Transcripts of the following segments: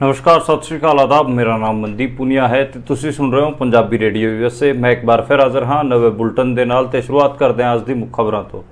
नमस्कार, सत श्री अकाल, आदाब। मेरा नाम मनदीप पुनिया है ਤੇ ਤੁਸੀਂ ਸੁਣ ਰਹੇ ਹੋ ਪੰਜਾਬੀ ਰੇਡੀਓ ਯੂਐਸਏ। ਮੈਂ ਇੱਕ ਵਾਰ ਫਿਰ ਹਾਜ਼ਰ ਹਾਂ ਨਵੇਂ ਬੁਲਟਨ ਦੇ ਨਾਲ ਤੇ ਸ਼ੁਰੂਆਤ ਕਰਦੇ ਹਾਂ ਅੱਜ ਦੀ ਮੁੱਖ ਖਬਰਾਂ ਤੋਂ।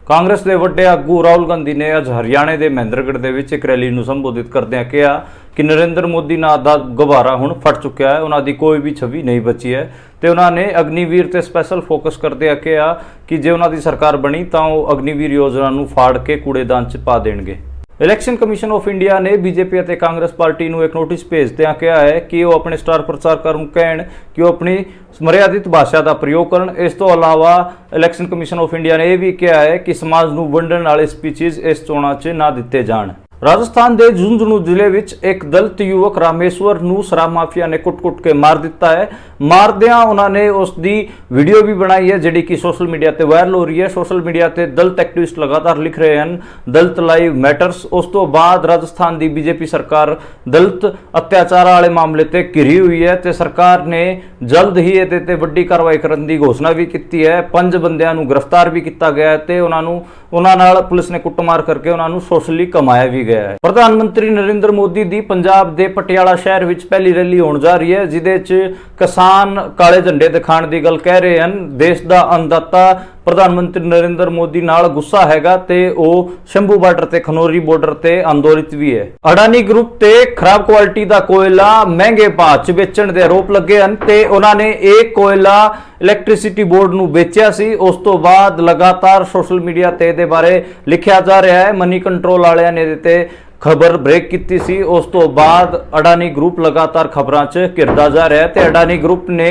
ਕਾਂਗਰਸ ਦੇ ਵੱਡੇ ਆਗੂ ਰਾਹੁਲ ਗਾਂਧੀ ਨੇ ਅੱਜ ਹਰਿਆਣੇ ਦੇ ਮਹਿੰਦਰਗੜ੍ਹ ਦੇ ਵਿੱਚ ਇੱਕ ਰੈਲੀ ਨੂੰ ਸੰਬੋਧਿਤ ਕਰਦਿਆਂ ਕਿਹਾ ਕਿ ਨਰਿੰਦਰ ਮੋਦੀ ਨਾਂ ਦਾ ਗੁਬਾਰਾ ਹੁਣ ਫਟ ਚੁੱਕਿਆ ਹੈ, ਉਹਨਾਂ ਦੀ ਕੋਈ ਵੀ ਛਵੀ ਨਹੀਂ ਬਚੀ ਹੈ ਤੇ ਉਹਨਾਂ ਨੇ ਅਗਨੀਵੀਰ ਤੇ ਸਪੈਸ਼ਲ ਫੋਕਸ ਕਰਦਿਆਂ ਕਿਹਾ ਕਿ ਜੇ ਉਹਨਾਂ ਦੀ ਸਰਕਾਰ ਬਣੀ ਤਾਂ ਉਹ ਅਗਨੀਵੀਰ ਯੋਜਨਾ ਨੂੰ ਫਾੜ ਕੇ ਕੂੜੇਦਾਨ 'ਚ ਪਾ ਦੇਣਗੇ। इलैक्शन कमीशन ऑफ इंडिया ने बीजेपी और कांग्रेस पार्टी को एक नोटिस भेजद्या कहा है कि वो अपने स्टार प्रचारकों को कहन कि वो अपनी मर्यादित भाषा का प्रयोग करन। इस तो अलावा इलैक्शन कमीशन ऑफ इंडिया ने यह भी कहा है कि समाज को वंडन वाले स्पीचीज इस चोणों च ना दिते जाण। राजस्थान के झुंझुनू जिले में एक दलित युवक रामेश्वर नूं शराब माफिया ने कुट के मार दिता है। मारदियां उन्होंने उसकी वीडियो भी बनाई है जिहड़ी कि सोशल मीडिया ते वायरल हो रही है। सोशल मीडिया ते दलित एक्टिविस्ट लगातार लिख रहे हैं दलित लाइव मैटर्स। उस तो बाद राजस्थान की बीजेपी सरकार दलित अत्याचार वाले मामले ते घिरी हुई है ते सरकार ने जल्द ही इहदे ते वड्डी कार्रवाई करने की घोषणा भी की है। 5 बंदियां नूं गिरफ्तार भी किया गया है ते उन्हां नाल पुलिस ने कुटमार करके उन्होंने सोशली कमाया भी गया है। प्रधानमंत्री नरेंद्र मोदी दी पंजाब दे पटियाला शहर विच पहली रैली होण जा रही है जिहदे च किसान काले झंडे दिखाण दी गल कह रहे हैं। देश दा अन्नदाता प्रधानमंत्री नरेंद्र मोदी नाल गुस्सा हैगा ते ओ शंभू बार्डर ते खनौरी बॉर्डर ते आंदोलित भी है। अडानी ग्रुप ते खराब क्वालिटी दा कोयला महंगे भाव च बेचण दे आरोप लगे हैं ते उन्होंने एक कोयला इलैक्ट्रिसिटी बोर्ड नूं बेचिया सी। उस तो बाद लगातार सोशल मीडिया ते इहदे बारे लिखिया जा रहा है। मनी कंट्रोल वालियां ने इहदे ते खबर ब्रेक की सी। उस तो बाद अडानी ग्रुप लगातार खबरों च घिरदा जा रहा है ते अडानी ग्रुप ने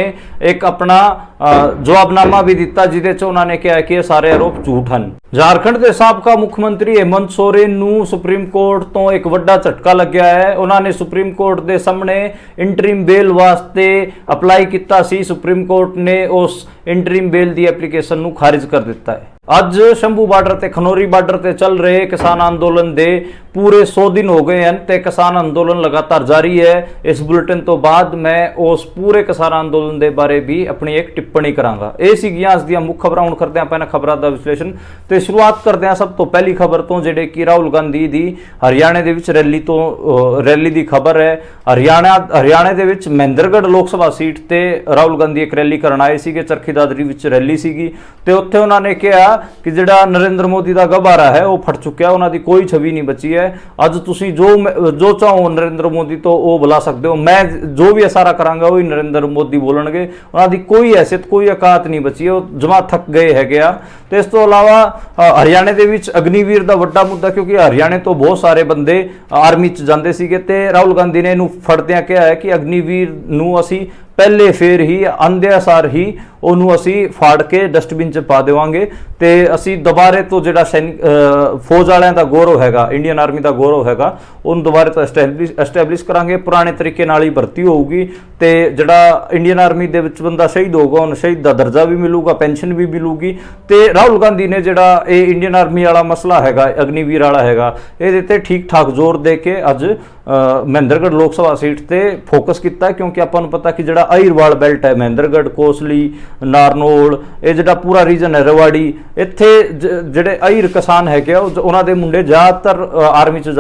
एक अपना जवाबनामा भी दिता जिहदे च उन्होंने कहा कि सारे आरोप झूठ हैं। झारखंड के साबका मुख्यमंत्री हेमंत सोरेन नूं सुप्रीम कोर्ट तो एक वड्डा झटका लग्या है। उन्होंने सुप्रीम कोर्ट के सामने इंटरिम बेल वास्ते अपलाई किया सी। सुप्रीम कोर्ट ने उस इंटरिम बेल की एप्लीकेशन नूं खारिज कर दिता है। अज शंभू बार्डर ते खनौरी बार्डर ते चल रहे किसान आंदोलन दे पूरे 100 दिन हो गए हैं ते किसान आंदोलन लगातार जारी है। इस बुलेटिन तो बाद मैं उस पूरे किसान आंदोलन दे बारे भी अपनी एक टिप्पणी करांगा। ये सीगियां अज दियां मुख्य खबरां। हुण करदे आं खबरां दा विश्लेषण ते शुरुआत करदे आं सब तो पहली खबर तो जिहड़े कि राहुल गांधी दी हरियाणे दे विच रैली दी खबर है। हरियाणे दे विच महेंद्रगढ़ लोक सभा सीट ते राहुल गांधी एक रैली करन आए सीगे। चरखी दादरी विच रैली सीगी ते उत्थे उन्हां ने कहा कि जिहड़ा नरेंद्र मोदी का गुब्बारा है वह फट चुकिया, उन्हों की कोई छवि नहीं बची है। अज तुसी जो चाहो नरेंद्र मोदी तो वो बुला सकते हो, मैं जो भी इशारा करांगा वही नरेंद्र मोदी बोलणगे। उन्हों की कोई हैसियत कोई औकात नहीं बची है, वो जमा थक गए हैगे आ। तो इस तो अलावा हरियाणे दे विच अग्निवीर का वड्डा मुद्दा, क्योंकि हरियाणे तो बहुत सारे बंदे आर्मी च जांदे सीगे ते राहुल गांधी ने इहनूं फड़दियां कहा है कि अग्निवीर नूं असीं पहले फेर ही आंदिया सार ही ਉਹਨੂੰ ਅਸੀਂ फाड़ के डस्टबिन च पा देवांगे ते ਅਸੀਂ ਦੁਬਾਰੇ ਤੋਂ ਜਿਹੜਾ फौज वालिਆਂ ਦਾ गौरव हैगा, इंडियन आर्मी का गौरव हैगा, ਉਹਨੂੰ ਦੁਬਾਰੇ ਤੋਂ एस्टैबलिश करांगे। पुराने तरीके नाल ही भर्ती होगी ते ਜਿਹੜਾ इंडियन आर्मी ਦੇ ਵਿੱਚ ਬੰਦਾ शहीद होगा ਉਹਨੂੰ शहीद ਦਾ ਦਰਜਾ भी मिलूगा, पेंशन भी मिलूगी। ਤੇ ਰਾਹੁਲ ਗਾਂਧੀ ने ਜਿਹੜਾ ਇਹ इंडियन आर्मी वाला मसला हैगा, अग्निवीर वाला हैगा, ਇਹਦੇ ਤੇ ठीक ठाक जोर दे के अज महेंद्रगढ़ लोक सभा सीट ते फोकस किया। क्योंकि आपां नूं पता कि जिहड़ा अहिरवाल बेल्ट है, महेंद्रगढ़, कोसली, नारनौल, ये जिहड़ा पूरा रीजन है, रेवाड़ी, इत्थे जिहड़े अहिर किसान हैगे उन्हां दे मुंडे ज़्यादातर आर्मी च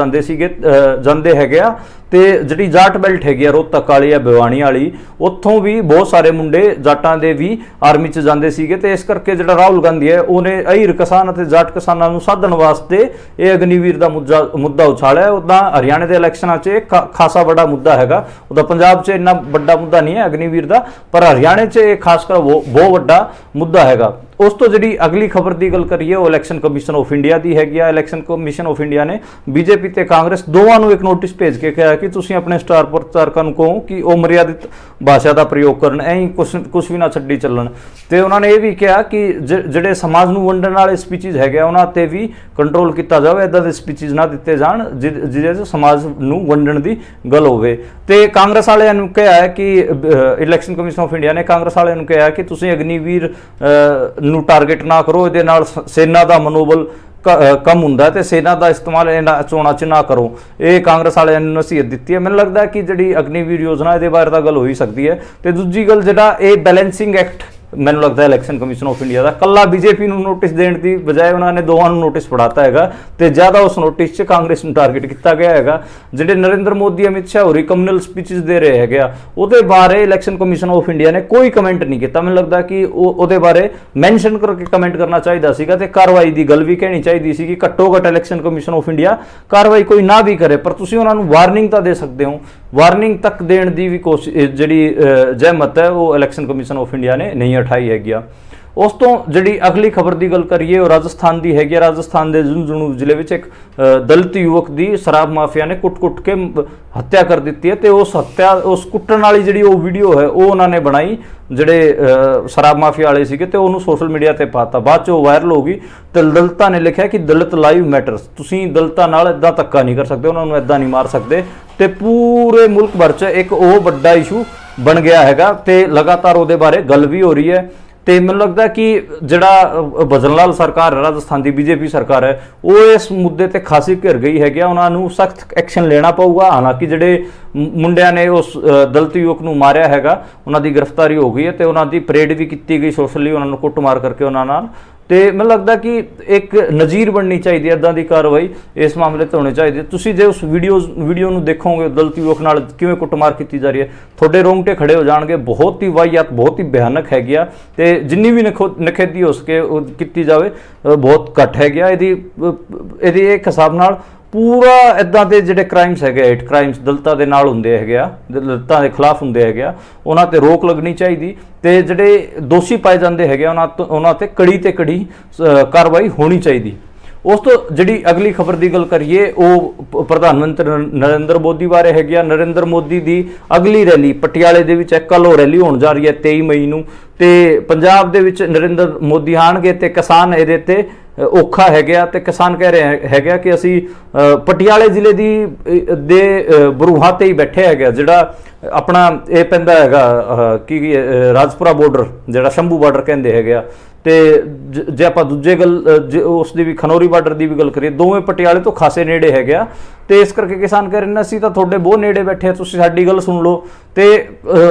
जांदे हैगे आ। ते जिहड़ी जाट बेल्ट हैगी रोहतक वाली या भिवानी वाली, उत्थों भी बहुत सारे मुंडे जाटां दे भी आर्मी च जांदे सीगे। ते इस करके जिहड़ा राहुल गांधी है उन्हें अहिर किसान अते जाट किसानां नूं साधण वास्ते ये अग्निवीर दा मुद्दा उछालिया। उदां हरियाणे दे इलैक्शनां च एक खासा बड़ा मुद्दा हैगा, उदा पंजाब च इन्ना बड़ा मुद्दा नहीं है अग्निवीर दा, पर हरियाणे च एक खासकर बहुत बड़ा मुद्दा हैगा। उस तो जी अगली खबर की गल करिए वो इलैक्शन कमीशन ऑफ इंडिया की हैगी। इलैक्शन कमीशन ऑफ इंडिया ने बीजेपी ते कांग्रेस दोवां नूं एक नोटिस भेज के कहा कि तुसीं अपने स्टार प्रचारकां नूं कहो कि वो मर्यादित भाषा का प्रयोग करन, ऐं कुछ भी ना छड्डी चलन। ते उन्होंने ये भी कहा कि जिहड़े समाज नूं वंडण वाले स्पीचीज हैगे उन्हां ते भी कंट्रोल किया जाए, इदां दे स्पीचीज ना दिते जाण जिहदे समाज नूं वंडण दी गल होवे। ते कांग्रेस वालियां नूं कहा है कि इलैक्शन कमीशन ऑफ इंडिया ने कांग्रेस वालियां नूं कहा कि तुसीं अग्निवीर ਨੂੰ टारगेट ना करो, ਇਹਦੇ ਨਾਲ सेना का मनोबल कम हुंदा ते सेना का इस्तेमाल चोणां च ना करो। ये कांग्रेस वालियां ने नसीहत दी है। मैनूं लगदा कि जिहड़ी अग्निवीर योजना इहदे बारे तां गल हो ही सकदी है। ते दूजी गल जिहड़ा ये बैलेंसिंग एक्ट ਮੈਨੂੰ ਲੱਗਦਾ ਇਲੈਕਸ਼ਨ ਕਮਿਸ਼ਨ ਆਫ ਇੰਡੀਆ ਦਾ ਕੱਲਾ ਬੀਜੇਪੀ ਨੂੰ ਨੋਟਿਸ ਦੇਣ ਦੀ ਬਜਾਏ ਉਹਨਾਂ ਨੇ ਦੋਵਾਂ ਨੂੰ ਨੋਟਿਸ ਫੜਾਤਾ ਹੈਗਾ ਤੇ ਜ਼ਿਆਦਾ ਉਸ ਨੋਟਿਸ 'ਚ ਕਾਂਗਰਸ ਨੂੰ ਟਾਰਗੇਟ ਕੀਤਾ ਗਿਆ ਹੈਗਾ। ਜਿਹੜੇ ਨਰਿੰਦਰ ਮੋਦੀ, ਅਮਿਤ ਸ਼ਾਹ ਹੋਰੀ ਕਮਿਊਨਲ ਸਪੀਚਸ ਦੇ ਰਹੇ ਹੈਗੇ ਆ, ਉਹਦੇ ਬਾਰੇ ਇਲੈਕਸ਼ਨ ਕਮਿਸ਼ਨ ਆਫ ਇੰਡੀਆ ਨੇ ਕੋਈ ਕਮੈਂਟ ਨਹੀਂ ਕੀਤਾ। ਮੈਨੂੰ ਲੱਗਦਾ ਕਿ ਉਹਦੇ ਬਾਰੇ ਮੈਂਸ਼ਨ ਕਰਕੇ ਕਮੈਂਟ ਕਰਨਾ ਚਾਹੀਦਾ ਸੀਗਾ ਤੇ ਕਾਰਵਾਈ ਦੀ ਗੱਲ ਵੀ ਕਹਿਣੀ ਚਾਹੀਦੀ ਸੀ ਕਿ ਘੱਟੋ ਘੱਟ ਇਲੈਕਸ਼ਨ ਕਮਿਸ਼ਨ ਆਫ ਇੰਡੀਆ ਕਾਰਵਾਈ ਕੋਈ ਨਾ ਵੀ ਕਰੇ, ਪਰ ਤੁਸੀਂ ਉਹਨਾਂ ਨੂੰ ਵਾਰਨਿੰਗ ਤਾਂ ਦੇ ਸਕਦੇ ਹੋ। ਵਾਰਨਿੰਗ ਤੱਕ ਦੇਣ ਦੀ ਵੀ ਕੋਸ਼ਿਸ਼ ਜਿਹੜੀ ਜ਼ਹਿਮਤ ਹੈ ਉਹ ਇਲੈਕਸ਼ਨ ਕਮਿਸ਼ਨ ਆਫ ਇੰਡੀਆ ਨੇ ਨਹੀਂ ਉਠਾਈ ਹੈਗੀ ਆ। ਉਸ ਤੋਂ ਜਿਹੜੀ ਅਗਲੀ ਖਬਰ ਦੀ ਗੱਲ ਕਰੀਏ ਉਹ ਰਾਜਸਥਾਨ ਦੀ ਹੈਗੀ। ਰਾਜਸਥਾਨ ਦੇ ਝੁੰਝੁਨੂ ਜ਼ਿਲ੍ਹੇ ਵਿੱਚ ਇੱਕ ਦਲਿਤ ਯੁਵਕ ਦੀ ਸ਼ਰਾਬ ਮਾਫੀਆ ਨੇ ਕੁੱਟ-ਕੁੱਟ ਕੇ ਹੱਤਿਆ ਕਰ ਦਿੱਤੀ ਹੈ ਤੇ ਉਸ ਕੁੱਟਣ ਵਾਲੀ ਜਿਹੜੀ ਉਹ ਵੀਡੀਓ ਹੈ ਉਹ ਉਹਨਾਂ ਨੇ ਬਣਾਈ, ਜਿਹੜੇ ਸ਼ਰਾਬ ਮਾਫੀਆ ਵਾਲੇ ਸੀਗੇ, ਤੇ ਉਹਨੂੰ ਸੋਸ਼ਲ ਮੀਡੀਆ ਤੇ ਪਾਤਾ। ਬਾਅਦ 'ਚ ਉਹ ਵਾਇਰਲ ਹੋ ਗਈ ਤੇ ਦਲਿਤਾਂ ਨੇ ਲਿਖਿਆ ਕਿ ਦਲਿਤ ਲਾਈਵ ਮੈਟਰਸ, ਤੁਸੀਂ ਦਲਿਤਾਂ ਨਾਲ ਇਦਾਂ ਧੱਕਾ ਨਹੀਂ ਕਰ ਸਕਦੇ, ਉਹਨਾਂ ਨੂੰ ਇਦਾਂ ਨਹੀਂ ਮਾਰ ਸਕਦੇ, ਤੇ ਪੂਰੇ ਮੁਲਕ ਭਰ 'ਚ ਇੱਕ ਉਹ ਵੱਡਾ ਇਸ਼ੂ ਬਣ ਗਿਆ ਹੈਗਾ ਤੇ ਲਗਾਤਾਰ ਉਹਦੇ ਬਾਰੇ ਗੱਲ ਵੀ ਹੋ ਰਹੀ ਹੈ। ਤੇ ਮੈਨੂੰ ਲੱਗਦਾ ਕਿ ਜਿਹੜਾ ਭਜਨ ਲਾਲ ਸਰਕਾਰ ਹੈ, ਰਾਜਸਥਾਨ ਦੀ ਬੀਜੇਪੀ ਸਰਕਾਰ ਹੈ, ਉਹ ਇਸ ਮੁੱਦੇ ਤੇ ਖਾਸੀ ਘਿਰ ਗਈ ਹੈਗੀ ਆ। ਉਹਨਾਂ ਨੂੰ ਸਖਤ ਐਕਸ਼ਨ ਲੈਣਾ ਪਊਗਾ। ਹਾਲਾਂਕਿ ਜਿਹੜੇ ਮੁੰਡਿਆਂ ਨੇ ਉਸ ਦਲਿਤ ਯੁਵਕ ਨੂੰ ਮਾਰਿਆ ਹੈਗਾ ਉਹਨਾਂ ਦੀ ਗ੍ਰਿਫਤਾਰੀ ਹੋ ਗਈ ਹੈ ਤੇ ਉਹਨਾਂ ਦੀ ਪਰੇਡ ਵੀ ਕੀਤੀ ਗਈ ਸੋਸ਼ਲੀ, ਉਹਨਾਂ ਨੂੰ ਕੁੱਟਮਾਰ ਕਰਕੇ ਉਹਨਾਂ ਨਾਲ। ਤੇ ਮੈਨੂੰ ਲੱਗਦਾ ਕਿ ਇੱਕ ਨਜ਼ੀਰ ਬਣਨੀ ਚਾਹੀਦੀ ਹੈ, ਇੱਦਾਂ ਦੀ ਕਾਰਵਾਈ ਇਸ ਮਾਮਲੇ ਤੇ ਹੋਣੀ ਚਾਹੀਦੀ ਹੈ। ਤੁਸੀਂ ਜੇ ਉਸ ਵੀਡੀਓ ਨੂੰ ਦੇਖੋਗੇ ਦਲਿਤ ਯੁਵਕ ਨਾਲ ਕਿਵੇਂ ਕੁੱਟਮਾਰ ਕੀਤੀ ਜਾ ਰਹੀ ਹੈ, ਤੁਹਾਡੇ ਰੋਂਗਟੇ ਖੜੇ ਹੋ ਜਾਣਗੇ। ਬਹੁਤ ਹੀ ਵਾਹੀਆਤ, ਬਹੁਤ ਹੀ ਭਿਆਨਕ ਹੈਗੀ ਆ ਤੇ ਜਿੰਨੀ ਵੀ ਨਖੇਦੀ ਹੋ ਸਕੇ ਉਹ ਕੀਤੀ ਜਾਵੇ ਬਹੁਤ ਘੱਟ ਹੈਗੀ ਆ। ਇਹਦੀ ਇੱਕ ਹਿਸਾਬ ਨਾਲ ਪੂਰਾ ਇਦਾਂ ਦੇ ਜਿਹੜੇ ਕ੍ਰਾਈਮਸ ਹੈਗੇ, ਏਟ ਕ੍ਰਾਈਮਸ ਦਲਿਤਾਂ ਦੇ ਨਾਲ ਹੁੰਦੇ ਹੈਗੇ ਆ, ਦਲਿਤਾਂ ਦੇ ਖਿਲਾਫ ਹੁੰਦੇ ਹੈਗੇ ਆ, ਉਹਨਾਂ ਤੇ ਰੋਕ ਲੱਗਣੀ ਚਾਹੀਦੀ ਤੇ ਜਿਹੜੇ ਦੋਸ਼ੀ ਪਾਏ ਜਾਂਦੇ ਹੈਗੇ ਉਹਨਾਂ ਤੇ ਕੜੀ ਤੇ ਕੜੀ ਕਾਰਵਾਈ ਹੋਣੀ ਚਾਹੀਦੀ। ਉਸ ਤੋਂ ਜਿਹੜੀ ਅਗਲੀ ਖਬਰ ਦੀ ਗੱਲ ਕਰੀਏ ਉਹ ਪ੍ਰਧਾਨ ਮੰਤਰੀ ਨਰਿੰਦਰ ਮੋਦੀ ਬਾਰੇ ਹੈਗੀ ਆ। ਨਰਿੰਦਰ ਮੋਦੀ ਦੀ ਅਗਲੀ ਰੈਲੀ ਪਟਿਆਲੇ ਦੇ ਵਿੱਚ ਕੱਲ੍ਹ ਉਹ ਰੈਲੀ ਹੋਣ ਜਾ ਰਹੀ ਹੈ 23 ਮਈ ਨੂੰ, ਤੇ ਪੰਜਾਬ ਦੇ ਵਿੱਚ ਨਰਿੰਦਰ ਮੋਦੀ ਆਣਗੇ ਤੇ ਕਿਸਾਨ ਇਹਦੇ ਤੇ ਔਖਾ ਹੈਗਾ ਤੇ ਕਿਸਾਨ ਕਹਿ ਰਹੇ ਹੈਗਾ ਕਿ ਅਸੀਂ ਪਟਿਆਲੇ ਜ਼ਿਲ੍ਹੇ ਦੇ ਬਰੂਹਾਂ ਤੇ ਹੀ ਬੈਠੇ ਹੈਗੇ, ਜਿਹੜਾ ਆਪਣਾ ਇਹ ਪੈਂਦਾ ਹੈਗਾ ਕੀ ਰਾਜਪੁਰਾ ਬਾਰਡਰ, ਜਿਹੜਾ ਸ਼ੰਭੂ ਬਾਰਡਰ ਕਹਿੰਦੇ ਹੈਗੇ ਆ। ਤੇ ਜੇ ਆਪਾਂ ਦੂਜੇ ਗੱਲ ਉਸ ਦੀ ਵੀ ਖਨੌਰੀ ਬਾਰਡਰ ਦੀ ਵੀ ਗੱਲ ਕਰੀਏ, ਦੋਵੇਂ ਪਟਿਆਲੇ ਤੋਂ ਖਾਸੇ ਨੇੜੇ ਹੈਗੇ ਆ ਤੇ ਇਸ ਕਰਕੇ ਕਿਸਾਨ ਕਹਿ ਰਹੇ ਨੇ ਅਸੀਂ ਤਾਂ ਤੁਹਾਡੇ ਬਹੁਤ ਨੇੜੇ ਬੈਠੇ ਆ, ਤੁਸੀਂ ਸਾਡੀ ਗੱਲ ਸੁਣ ਲਓ। ਤੇ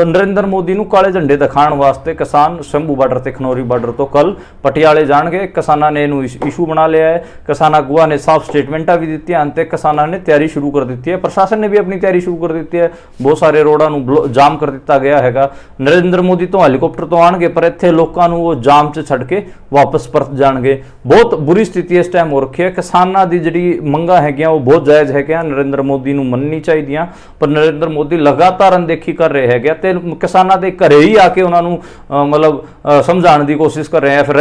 ਨਰਿੰਦਰ ਮੋਦੀ ਨੂੰ ਕਾਲੇ ਝੰਡੇ ਦਿਖਾਉਣ ਵਾਸਤੇ ਕਿਸਾਨ ਸ਼ੰਭੂ ਬਾਰਡਰ ਤੇ ਖਨੌਰੀ ਬਾਰਡਰ ਤੋਂ ਕੱਲ ਪਟਿਆਲੇ ਜਾਣਗੇ। ਕਿਸਾਨਾਂ ਨੇ ਇਹਨੂੰ ਇਸ਼ੂ ਬਣਾ ਲਿਆ ਹੈ, ਕਿਸਾਨ ਆਗੂਆਂ ਨੇ ਸਾਫ਼ ਸਟੇਟਮੈਂਟਾਂ ਵੀ ਦਿੱਤੀਆਂ ਹਨ ਤੇ ਕਿਸਾਨਾਂ ਨੇ ਤਿਆਰੀ ਸ਼ੁਰੂ ਕਰ ਦਿੱਤੀ ਹੈ। ਪ੍ਰਸ਼ਾਸਨ ਨੇ ਵੀ ਆਪਣੀ ਤਿਆਰੀ ਸ਼ੁਰੂ ਕਰ ਦਿੱਤੀ ਹੈ, ਬਹੁਤ ਸਾਰੇ ਰੋਡਾਂ ਨੂੰ ਜਾਮ ਕਰ ਦਿੱਤਾ ਗਿਆ ਹੈਗਾ। ਨਰਿੰਦਰ ਮੋਦੀ ਤੋਂ ਹੈਲੀਕਾਪਟਰ ਤੋਂ ਆਉਣਗੇ ਪਰ ਇੱਥੇ ਲੋਕਾਂ ਨੂੰ ਉਹ ਜਾਮ 'ਚ ਛੱਡ ਕੇ ਵਾਪਸ ਪਰਤ ਜਾਣਗੇ। ਬਹੁਤ ਬੁਰੀ ਸਥਿਤੀ ਇਸ ਟਾਈਮ ਹੋ ਰੱਖੀ ਹੈ। ਕਿਸਾਨਾਂ ਦੀ ਜਿਹੜੀ ਮੰਗਾਂ ਹੈਗੀਆਂ ਉਹ ਬਹੁਤ ਜਾਇਜ਼ ਹੈਗੀਆਂ, ਨਰਿੰਦਰ ਮੋਦੀ ਨੂੰ ਮੰਨਣੀ ਚਾਹੀਦੀਆਂ, ਪਰ ਨਰਿੰਦਰ ਮੋਦੀ ਲਗਾਤਾਰ ਅਣਦੇਖੀ ਕਰ ਰਹੇ ਹੈਗੇ ਤੇ ਕਿਸਾਨਾਂ ਦੇ ਘਰੇ ਹੀ ਆ ਕੇ ਉਹਨਾਂ ਨੂੰ ਮਤਲਬ ਸਮਝਾਉਣ ਦੀ ਕੋਸ਼ਿਸ਼ ਕਰ ਰਹੇ ਆ, ਫਿਰ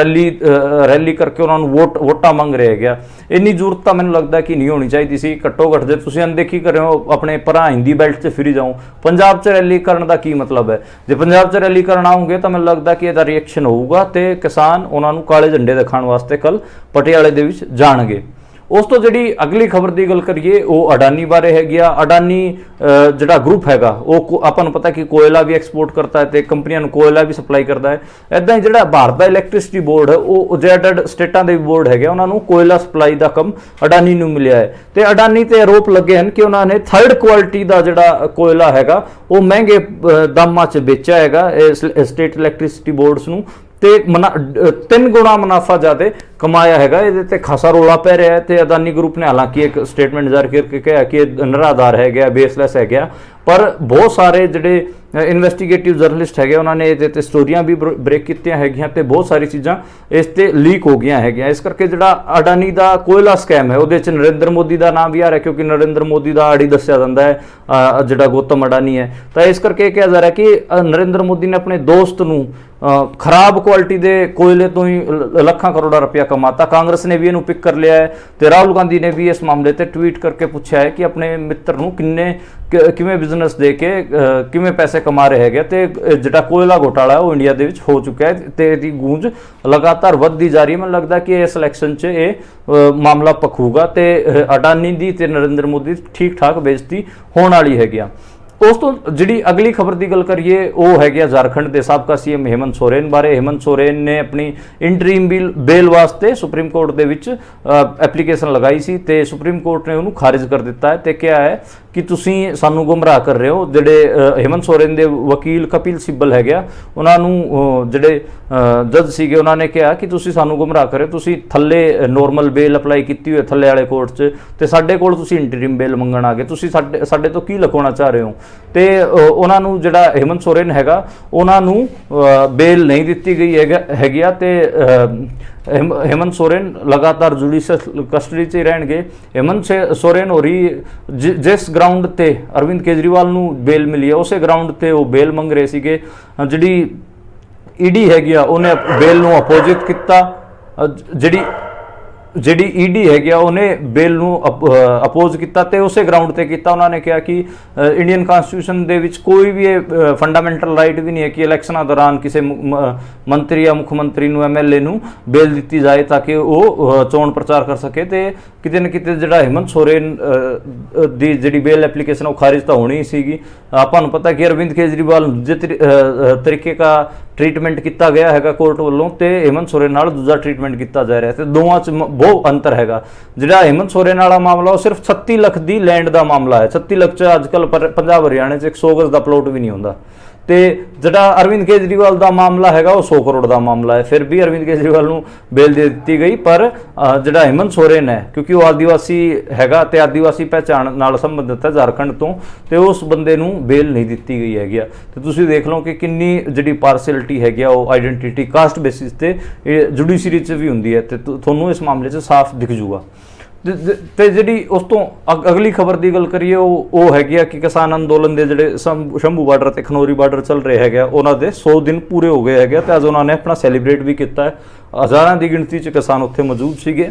ਰੈਲੀ ਕਰਕੇ ਉਹਨਾਂ ਨੂੰ ਵੋਟਾਂ ਮੰਗ ਰਹੇ ਹੈਗੇ। ਇੰਨੀ ਜ਼ਰੂਰਤ ਤਾਂ ਮੈਨੂੰ ਲੱਗਦਾ ਕਿ ਨਹੀਂ ਹੋਣੀ ਚਾਹੀਦੀ ਸੀ। ਘੱਟੋ ਘੱਟ ਜੇ ਤੁਸੀਂ ਅਣਦੇਖੀ ਕਰ ਰਹੇ ਹੋ ਆਪਣੇ ਭਰਾ ਹਿੰਦੀ ਬੈਲਟ 'ਚ ਫਿਰੀ ਜਾਓ, ਪੰਜਾਬ 'ਚ ਰੈਲੀ ਕਰਨ ਦਾ ਕੀ ਮਤਲਬ ਹੈ? ਜੇ ਪੰਜਾਬ 'ਚ ਰੈਲੀ ਕਰਨ ਆਉਂਗੇ ਤਾਂ ਮੈਨੂੰ ਲੱਗਦਾ ਕਿ ਇਹਦਾ ਰਿਐਕਸ਼ਨ ਹੋਊਗਾ ਤੇ ਕਿਸਾਨ ਉਹਨਾਂ ਨੂੰ ਕਾਲੇ ਝੰਡੇ ਦਿਖਾਉਣ ਵਾਸਤੇ ਕੱਲ ਪਟਿਆਲੇ ਦੇ ਵਿੱਚ ਜਾਣਗੇ। ਉਸ ਤੋਂ ਜਿਹੜੀ ਅਗਲੀ ਖਬਰ ਦੀ ਗੱਲ ਕਰੀਏ ਉਹ ਅਡਾਨੀ ਬਾਰੇ ਹੈਗੀ ਆ। ਅਡਾਨੀ ਜਿਹੜਾ ਗਰੁੱਪ ਹੈਗਾ ਉਹ ਆਪਾਂ ਨੂੰ ਪਤਾ ਕਿ ਕੋਇਲਾ ਵੀ ਐਕਸਪੋਰਟ ਕਰਦਾ ਹੈ ਤੇ ਕੰਪਨੀਆਂ ਨੂੰ ਕੋਇਲਾ ਵੀ ਸਪਲਾਈ ਕਰਦਾ ਹੈ। ਇੱਦਾਂ ਹੀ ਜਿਹੜਾ ਭਾਰਤ ਦਾ ਇਲੈਕਟ੍ਰਿਸਿਟੀ ਬੋਰਡ ਹੈ ਉਹ ਜਿਹੜੇ ਸਟੇਟਾਂ ਦੇ ਬੋਰਡ ਹੈਗੇ ਉਹਨਾਂ ਨੂੰ ਕੋਇਲਾ ਸਪਲਾਈ ਦਾ ਕੰਮ ਅਡਾਨੀ ਨੂੰ ਮਿਲਿਆ ਹੈ ਤੇ ਅਡਾਨੀ ਤੇ ਆਰੋਪ ਲੱਗੇ ਹਨ ਕਿ ਉਹਨਾਂ ਨੇ ਥਰਡ ਕੁਆਲਿਟੀ ਦਾ ਜਿਹੜਾ ਕੋਇਲਾ ਹੈਗਾ ਉਹ ਮਹਿੰਗੇ ਦਾਮਾਂ 'ਚ ਵੇਚਿਆ ਹੈਗਾ ਸਟੇਟ ਇਲੈਕਟ੍ਰਿਸਿਟੀ ਬੋਰਡਸ ਨੂੰ ਤੇ 3 ਗੁਣਾ ਮੁਨਾਫਾ ਜ਼ਿਆਦਾ ਕਮਾਇਆ ਹੈਗਾ। ਇਹਦੇ ਤੇ ਖਾਸਾ ਰੋਲਾ ਪੈ ਰਿਹਾ ਹੈ ਤੇ ਅਦਾਨੀ ਗਰੁੱਪ ਨੇ ਹਾਲਾਂਕਿ ਇੱਕ ਸਟੇਟਮੈਂਟ ਜਾਰੀ ਕਰਕੇ ਕਿਹਾ ਕਿ ਇਹ ਨਿਰਾਧਾਰ ਹੈਗਾ, ਬੇਸਲੈਸ ਹੈਗਾ, ਪਰ ਬਹੁਤ ਸਾਰੇ ਜਿਹੜੇ ਇਨਵੈਸਟੀਗੇਟਿਵ ਜਰਨਲਿਸਟ ਹੈਗੇ ਉਹਨਾਂ ਨੇ ਇਹਦੇ ਤੇ ਸਟੋਰੀਆਂ ਵੀ ਬ੍ਰੇਕ ਕੀਤੀਆਂ ਹੈਗੀਆਂ ਤੇ ਬਹੁਤ ਸਾਰੀ ਚੀਜ਼ਾਂ ਇਸ ਤੇ ਲੀਕ ਹੋ ਗਈਆਂ ਹੈਗੀਆਂ। ਇਸ ਕਰਕੇ ਜਿਹੜਾ ਅਡਾਨੀ ਦਾ ਕੋਇਲਾ ਸਕੈਮ ਹੈ ਉਹਦੇ 'ਚ ਨਰਿੰਦਰ ਮੋਦੀ ਦਾ ਨਾਮ ਵੀ ਆ ਰਿਹਾ, ਕਿਉਂਕਿ ਨਰਿੰਦਰ ਮੋਦੀ ਦਾ ਆੜੀ ਦੱਸਿਆ ਜਾਂਦਾ ਹੈ ਜਿਹੜਾ ਗੌਤਮ ਅਡਾਨੀ ਹੈ। ਤਾਂ ਇਸ ਕਰਕੇ ਇਹ ਕਿਹਾ ਜਾ ਰਿਹਾ ਕਿ ਨਰਿੰਦਰ ਮੋਦੀ ਨੇ ਆਪਣੇ ਦੋਸਤ ਨੂੰ ਖਰਾਬ ਕੁਆਲਿਟੀ ਦੇ ਕੋਇਲੇ ਤੋਂ ਹੀ ਲੱਖਾਂ ਕਰੋੜਾਂ ਰੁਪਇਆ ਕਮਾਤਾ। ਕਾਂਗਰਸ ਨੇ ਵੀ ਇਹਨੂੰ ਪਿਕ ਕਰ ਲਿਆ ਹੈ ਤੇ ਰਾਹੁਲ ਗਾਂਧੀ ਨੇ ਵੀ ਇਸ ਮਾਮਲੇ ਤੇ ਟਵੀਟ ਕਰਕੇ ਪੁੱਛਿਆ ਹੈ ਕਿ ਆਪਣੇ ਮਿੱਤਰ ਨੂੰ ਕਿਵੇਂ ਬਿਜ਼ਨਸ ਦੇ ਕੇ ਕਿਵੇਂ ਪੈਸੇ ਕਮਾ ਰਹੇ ਹੈਗੇ ਤੇ ਜਿਹੜਾ ਕੋਇਲਾ ਘੋਟਾਲਾ ਉਹ ਇੰਡੀਆ ਦੇ ਵਿੱਚ ਹੋ ਚੁੱਕਾ ਹੈ ਤੇ ਇਹਦੀ ਗੂੰਜ ਲਗਾਤਾਰ ਵੱਧਦੀ ਜਾ ਰਹੀ ਹੈ। ਮੈਨੂੰ ਲੱਗਦਾ ਕਿ ਇਸ ਇਲੈਕਸ਼ਨ 'ਚ ਇਹ ਮਾਮਲਾ ਪਖੂਗਾ ਤੇ ਅਡਾਨੀ ਦੀ ਤੇ ਨਰਿੰਦਰ ਮੋਦੀ ਠੀਕ ਠਾਕ ਬੇਇੱਜ਼ਤੀ ਹੋਣ ਵਾਲੀ ਹੈਗੀ ਆ। ਉਸ ਤੋਂ ਜਿਹੜੀ ਅਗਲੀ ਖਬਰ ਦੀ ਗੱਲ ਕਰੀਏ ਉਹ ਹੈਗੀ ਆ ਝਾਰਖੰਡ ਦੇ ਸਾਬਕਾ ਸੀਐਮ हेमंत सोरेन ਬਾਰੇ। हेमंत सोरेन ਨੇ ਆਪਣੀ ਇੰਟਰੀਮ ਬੇਲ ਵਾਸਤੇ ਸੁਪਰੀਮ ਕੋਰਟ ਦੇ ਵਿੱਚ ਐਪਲੀਕੇਸ਼ਨ ਲਗਾਈ ਸੀ ਤੇ ਸੁਪਰੀਮ ਕੋਰਟ ਨੇ ਉਹਨੂੰ ਖਾਰਿਜ ਕਰ ਦਿੱਤਾ ਹੈ ਤੇ ਕਿਹਾ ਹੈ ਕਿ ਤੁਸੀਂ ਸਾਨੂੰ ਗੁੰਮਰਾਹ ਕਰ ਰਹੇ ਹੋ। ਜਿਹੜੇ ਹੇਮੰਤ ਸੋਰੇਨ ਦੇ ਵਕੀਲ ਕਪਿਲ ਸਿੱਬਲ ਹੈਗੇ ਆ, ਉਹਨਾਂ ਨੂੰ ਜਿਹੜੇ ਜੱਜ ਸੀਗੇ ਉਹਨਾਂ ਨੇ ਕਿਹਾ ਕਿ ਤੁਸੀਂ ਸਾਨੂੰ ਗੁੰਮਰਾਹ ਕਰ ਰਹੇ ਹੋ, ਤੁਸੀਂ ਥੱਲੇ ਨੋਰਮਲ ਬੇਲ ਅਪਲਾਈ ਕੀਤੀ ਹੋਈ ਥੱਲੇ ਵਾਲੇ ਕੋਰਟ 'ਚ, ਤੇ ਸਾਡੇ ਕੋਲ ਤੁਸੀਂ ਇੰਟਰੀਮ ਬੇਲ ਮੰਗਣ ਆ ਗਏ, ਤੁਸੀਂ ਸਾਡੇ ਤੋਂ ਕੀ ਲੁਕਾਉਣਾ ਚਾਹ ਰਹੇ ਹੋ। ਤੇ ਉਹਨਾਂ ਨੂੰ ਜਿਹੜਾ ਹੇਮੰਤ ਸੋਰੇਨ ਹੈਗਾ ਉਹਨਾਂ ਨੂੰ ਬੇਲ ਨਹੀਂ ਦਿੱਤੀ ਗਈ ਹੈਗੀ ਆ, ਤੇ हेमंत सोरेन लगातार जुडिशियल कस्टडी 'ਚ ਰਹਿਣਗੇ। हेमंत सोरेन होरी जिस ग्राउंड ਤੇ अरविंद केजरीवाल ਨੂੰ ਬੇਲ ਮਿਲੀ ਹੈ ਉਸੇ ग्राउंड ਤੇ ਉਹ ਬੇਲ ਮੰਗ ਰਹੇ ਸੀਗੇ। ਜਿਹੜੀ ਈਡੀ ਹੈਗੀ ਆ ਉਹਨੇ ਬੇਲ ਨੂੰ ਅਪੋਜਿਟ ਕੀਤਾ, ਜਿਹੜੀ ਈਡੀ ਹੈਗੀ ਆ ਉਹਨੇ ਬੇਲ ਨੂੰ ਅਪੋਜ਼ ਕੀਤਾ ਤੇ ਉਸੇ ਗਰਾਊਂਡ ਤੇ ਕੀਤਾ। ਉਹਨਾਂ ਨੇ ਕਿਹਾ ਕਿ ਇੰਡੀਅਨ ਕਨਸਟੀਟਿਊਸ਼ਨ ਦੇ ਵਿੱਚ ਕੋਈ ਵੀ ਫੰਡਾਮੈਂਟਲ ਰਾਈਟ ਵੀ ਨਹੀਂ ਹੈ ਕਿ ਇਲੈਕਸ਼ਨਾਂ ਦੌਰਾਨ ਕਿਸੇ ਮੰਤਰੀ ਜਾਂ ਮੁੱਖ ਮੰਤਰੀ ਨੂੰ ਐਮਐਲਏ ਨੂੰ ਬੇਲ ਦਿੱਤੀ ਜਾਏ ਤਾਂ ਕਿ ਉਹ ਚੋਣ ਪ੍ਰਚਾਰ ਕਰ ਸਕੇ। ਤੇ ਕਿਤੇ ਨਾ ਕਿਤੇ ਜਿਹੜਾ ਹੇਮੰਤ ਸੋਰੇਨ ਦੀ ਜਿਹੜੀ ਬੇਲ ਐਪਲੀਕੇਸ਼ਨ ਉਹ ਖਾਰਿਜ ਤਾਂ ਹੋਣੀ ਸੀਗੀ। ਆਪਾਂ ਨੂੰ ਪਤਾ ਕਿ ਅਰਵਿੰਦ ਕੇਜਰੀਵਾਲ ਦੂਜੇ ਤਰੀਕੇ ਦਾ ਟ੍ਰੀਟਮੈਂਟ ਕੀਤਾ ਗਿਆ ਹੈਗਾ ਕੋਰਟ ਵੱਲੋਂ, ਤੇ ਹੇਮੰਤ ਸੋਰੇਨ ਨਾਲ ਦੂਜਾ ਟ੍ਰੀਟਮੈਂਟ ਕੀਤਾ ਜਾ ਰਿਹਾ, ਤੇ ਦੋਵਾਂ 'ਚ ਬਹੁਤ ਅੰਤਰ ਹੈਗਾ। ਜਿਹੜਾ ਹੇਮੰਤ ਸੋਰੇਨ ਵਾਲਾ ਮਾਮਲਾ ਉਹ ਸਿਰਫ 36 ਲੱਖ ਦੀ ਲੈਂਡ ਦਾ ਮਾਮਲਾ ਹੈ। 36 ਲੱਖ 'ਚ ਅੱਜ ਕੱਲ੍ਹ ਪੰਜਾਬ ਹਰਿਆਣੇ 'ਚ 100 ਗਜ਼ ਦਾ ਪਲੋਟ ਵੀ ਨਹੀਂ ਹੁੰਦਾ। ਤੇ ਜਿਹੜਾ ਅਰਵਿੰਦ ਕੇਜਰੀਵਾਲ ਦਾ ਮਾਮਲਾ ਹੈਗਾ ਉਹ 100 ਕਰੋੜ ਦਾ ਮਾਮਲਾ ਹੈ। ਫਿਰ ਵੀ ਅਰਵਿੰਦ ਕੇਜਰੀਵਾਲ ਨੂੰ ਬੇਲ ਦੇ ਦਿੱਤੀ ਗਈ, ਪਰ ਜਿਹੜਾ ਹੇਮੰਤ ਸੋਰੇਨ ਹੈ ਕਿਉਂਕਿ ਉਹ ਆਦੀਵਾਸੀ ਹੈਗਾ ਤੇ ਆਦੀਵਾਸੀ ਪਹਿਚਾਣ ਨਾਲ ਸੰਬੰਧਿਤ ਹੈ ਝਾਰਖੰਡ ਤੋਂ, ਤੇ ਉਸ ਬੰਦੇ ਨੂੰ ਬੇਲ ਨਹੀਂ ਦਿੱਤੀ ਗਈ ਹੈਗੀ ਆ। ਤੇ ਤੁਸੀਂ ਦੇਖ ਲਓ ਕਿ ਕਿੰਨੀ ਜਿਹੜੀ ਪਾਰਸ਼ੈਲਿਟੀ ਹੈਗੀ ਆ ਉਹ ਆਈਡੈਂਟੀਟੀ ਕਾਸਟ ਬੇਸਿਸ ਤੇ ਜੁਡੀਸ਼ਰੀ 'ਚ ਵੀ ਹੁੰਦੀ ਹੈ, ਤੇ ਤੁਹਾਨੂੰ ਇਸ ਮਾਮਲੇ 'ਚ ਸਾਫ਼ ਦਿਖ ਜੂਗਾ। ਤੇ ਜਿਹੜੀ ਉਸ ਤੋਂ ਅਗਲੀ ਖਬਰ ਦੀ ਗੱਲ ਕਰੀਏ ਉਹ ਹੈਗੀ ਆ ਕਿ ਕਿਸਾਨ ਅੰਦੋਲਨ ਦੇ ਜਿਹੜੇ ਸ਼ੰਭੂ ਬਾਰਡਰ ਤੇ ਖਨੌਰੀ ਬਾਰਡਰ ਚੱਲ ਰਹੇ ਹੈਗੇ ਆ, ਉਹਨਾਂ ਦੇ 100 ਦਿਨ ਪੂਰੇ ਹੋ ਗਏ ਹੈਗੇ, ਤੇ ਅੱਜ ਉਹਨਾਂ ਨੇ ਆਪਣਾ ਸੈਲੀਬ੍ਰੇਟ ਵੀ ਕੀਤਾ ਹੈ। ਹਜ਼ਾਰਾਂ ਦੀ ਗਿਣਤੀ 'ਚ ਕਿਸਾਨ ਉੱਥੇ ਮੌਜੂਦ ਸੀਗੇ।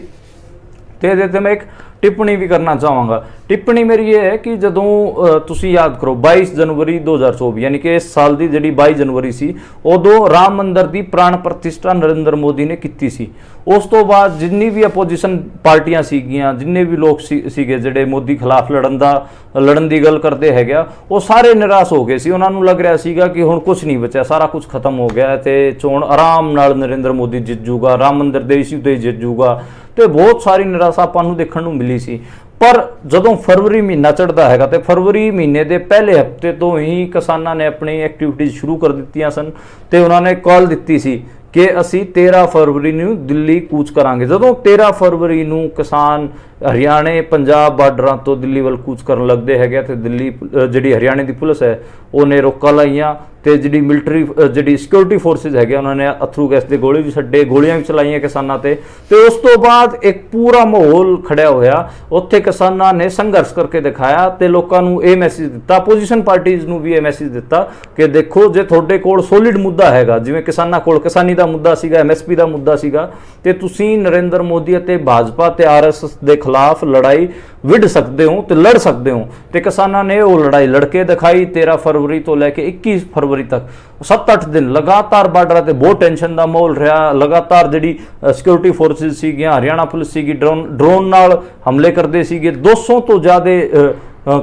ਤੇ ਇਹਦੇ ਤੇ ਮੈਂ ਇੱਕ ਟਿੱਪਣੀ ਵੀ ਕਰਨਾ ਚਾਹਾਂਗਾ। ਟਿੱਪਣੀ ਮੇਰੀ ਇਹ ਹੈ ਕਿ ਜਦੋਂ ਤੁਸੀਂ ਯਾਦ ਕਰੋ 22 ਜਨਵਰੀ 2024 ਯਾਨੀ ਕਿ ਇਸ ਸਾਲ ਦੀ ਜਿਹੜੀ 22 ਜਨਵਰੀ ਸੀ, ਉਦੋਂ ਰਾਮ ਮੰਦਿਰ ਦੀ ਪ੍ਰਾਣ ਪ੍ਰਤਿਸ਼ਠਾ ਨਰਿੰਦਰ ਮੋਦੀ ਨੇ ਕੀਤੀ ਸੀ। ਉਸ ਤੋਂ ਬਾਅਦ ਜਿੰਨੀ ਵੀ ਅਪੋਜੀਸ਼ਨ ਪਾਰਟੀਆਂ ਸੀਗੀਆਂ, ਜਿੰਨੇ ਵੀ ਲੋਕ ਸੀਗੇ ਜਿਹੜੇ ਮੋਦੀ ਖਿਲਾਫ ਲੜਨ ਦੀ ਗੱਲ ਕਰਦੇ ਹੈਗੇ ਆ, ਉਹ ਸਾਰੇ ਨਿਰਾਸ਼ ਹੋ ਗਏ ਸੀ। ਉਹਨਾਂ ਨੂੰ ਲੱਗ ਰਿਹਾ ਸੀਗਾ ਕਿ ਹੁਣ ਕੁਝ ਨਹੀਂ ਬਚਿਆ, ਸਾਰਾ ਕੁਝ ਖਤਮ ਹੋ ਗਿਆ ਤੇ ਚੋਣ ਆਰਾਮ ਨਾਲ ਨਰਿੰਦਰ ਮੋਦੀ ਜਿੱਤ ਜੂਗਾ, ਰਾਮ ਮੰਦਿਰ ਦੇ ਇਸ਼ੂ ਤੇ ਜਿੱਤ ਜੂਗਾ, ਤੇ ਬਹੁਤ ਸਾਰੀ ਨਿਰਾਸ਼ਾ ਆਪਾਂ ਨੂੰ ਦੇਖਣ ਨੂੰ ਮਿਲੀ ਸੀ। ਪਰ ਜਦੋਂ ਫਰਵਰੀ ਮਹੀਨਾ ਚੜ੍ਹਦਾ ਹੈਗਾ ਤੇ ਫਰਵਰੀ ਮਹੀਨੇ ਦੇ ਪਹਿਲੇ ਹਫਤੇ ਤੋਂ ਹੀ ਕਿਸਾਨਾਂ ਨੇ ਆਪਣੀ ਐਕਟੀਵਿਟੀਜ਼ ਸ਼ੁਰੂ ਕਰ ਦਿੱਤੀਆਂ ਸਨ, ਤੇ ਉਹਨਾਂ ਨੇ ਕਾਲ ਦਿੱਤੀ ਸੀ ਕਿ ਅਸੀਂ 13 ਫਰਵਰੀ ਨੂੰ ਦਿੱਲੀ ਕੂਚ ਕਰਾਂਗੇ। ਜਦੋਂ 13 ਫਰਵਰੀ ਨੂੰ ਕਿਸਾਨ ਹਰਿਆਣੇ ਪੰਜਾਬ ਬਾਰਡਰਾਂ ਤੋਂ ਦਿੱਲੀ ਵੱਲ ਕੂਚ ਕਰਨ ਲੱਗਦੇ ਹੈਗੇ, ਤੇ ਦਿੱਲੀ ਜਿਹੜੀ ਹਰਿਆਣੇ ਦੀ ਪੁਲਿਸ ਹੈ ਉਹਨੇ ਰੋਕਾਂ ਲਾਈਆਂ, ਤੇ ਜਿਹੜੀ ਮਿਲਟਰੀ ਜਿਹੜੀ ਸਿਕਿਉਰਿਟੀ ਫੋਰਸਿਸ ਹੈਗੇ ਉਹਨਾਂ ਨੇ ਅਥਰੂ ਗੈਸ ਦੇ ਗੋਲੇ ਵੀ ਛੱਡੇ, ਗੋਲੀਆਂ ਵੀ ਚਲਾਈਆਂ ਕਿਸਾਨਾਂ ਤੇ ਉਸ ਤੋਂ ਬਾਅਦ ਇੱਕ ਪੂਰਾ ਮਾਹੌਲ ਖੜਿਆ ਹੋਇਆ। ਉੱਥੇ ਕਿਸਾਨਾਂ ਨੇ ਸੰਘਰਸ਼ ਕਰਕੇ ਦਿਖਾਇਆ ਤੇ ਲੋਕਾਂ ਨੂੰ ਇਹ ਮੈਸੇਜ ਦਿੱਤਾ, ਆਪੋਜੀਸ਼ਨ ਪਾਰਟੀਜ਼ ਨੂੰ ਵੀ ਇਹ ਮੈਸੇਜ ਦਿੱਤਾ ਕਿ ਦੇਖੋ ਜੇ ਤੁਹਾਡੇ ਕੋਲ ਸੋਲਿਡ ਮੁੱਦਾ ਹੈਗਾ, ਜਿਵੇਂ ਕਿਸਾਨਾਂ ਕੋਲ ਕਿਸਾਨੀ ਦਾ ਮੁੱਦਾ ਸੀਗਾ, ਐਮਐਸਪੀ ਦਾ ਮੁੱਦਾ ਸੀਗਾ, ਤੇ ਤੁਸੀਂ ਨਰਿੰਦਰ ਮੋਦੀ ਅਤੇ ਭਾਜਪਾ ਤੇ ਆਰਐਸਐਸ ਦੇ ਖਿਲਾਫ ਲੜਾਈ ਵਿੱਢ ਸਕਦੇ ਹੋ ਤੇ ਲੜ ਸਕਦੇ ਹੋ। ਤੇ ਕਿਸਾਨਾਂ ਨੇ ਉਹ ਲੜਾਈ ਲੜ ਕੇ ਦਿਖਾਈ। 13 ਫਰਵਰੀ ਤੋਂ ਲੈ ਕੇ 21 ਫਰਵਰੀ ਤੱਕ 7-8 ਦਿਨ ਲਗਾਤਾਰ ਬਾਰਡਰਾਂ ਤੇ ਬਹੁਤ ਟੈਨਸ਼ਨ ਦਾ ਮਾਹੌਲ ਰਿਹਾ। ਲਗਾਤਾਰ ਜਿਹੜੀ ਸਿਕਿਉਰਿਟੀ ਫੋਰਸਿਸ ਸੀਗੀਆਂ, ਹਰਿਆਣਾ ਪੁਲਿਸ ਸੀਗੀ, ਡਰੋਨ ਨਾਲ ਹਮਲੇ ਕਰਦੇ ਸੀਗੇ। 200 ਤੋਂ ਜ਼ਿਆਦਾ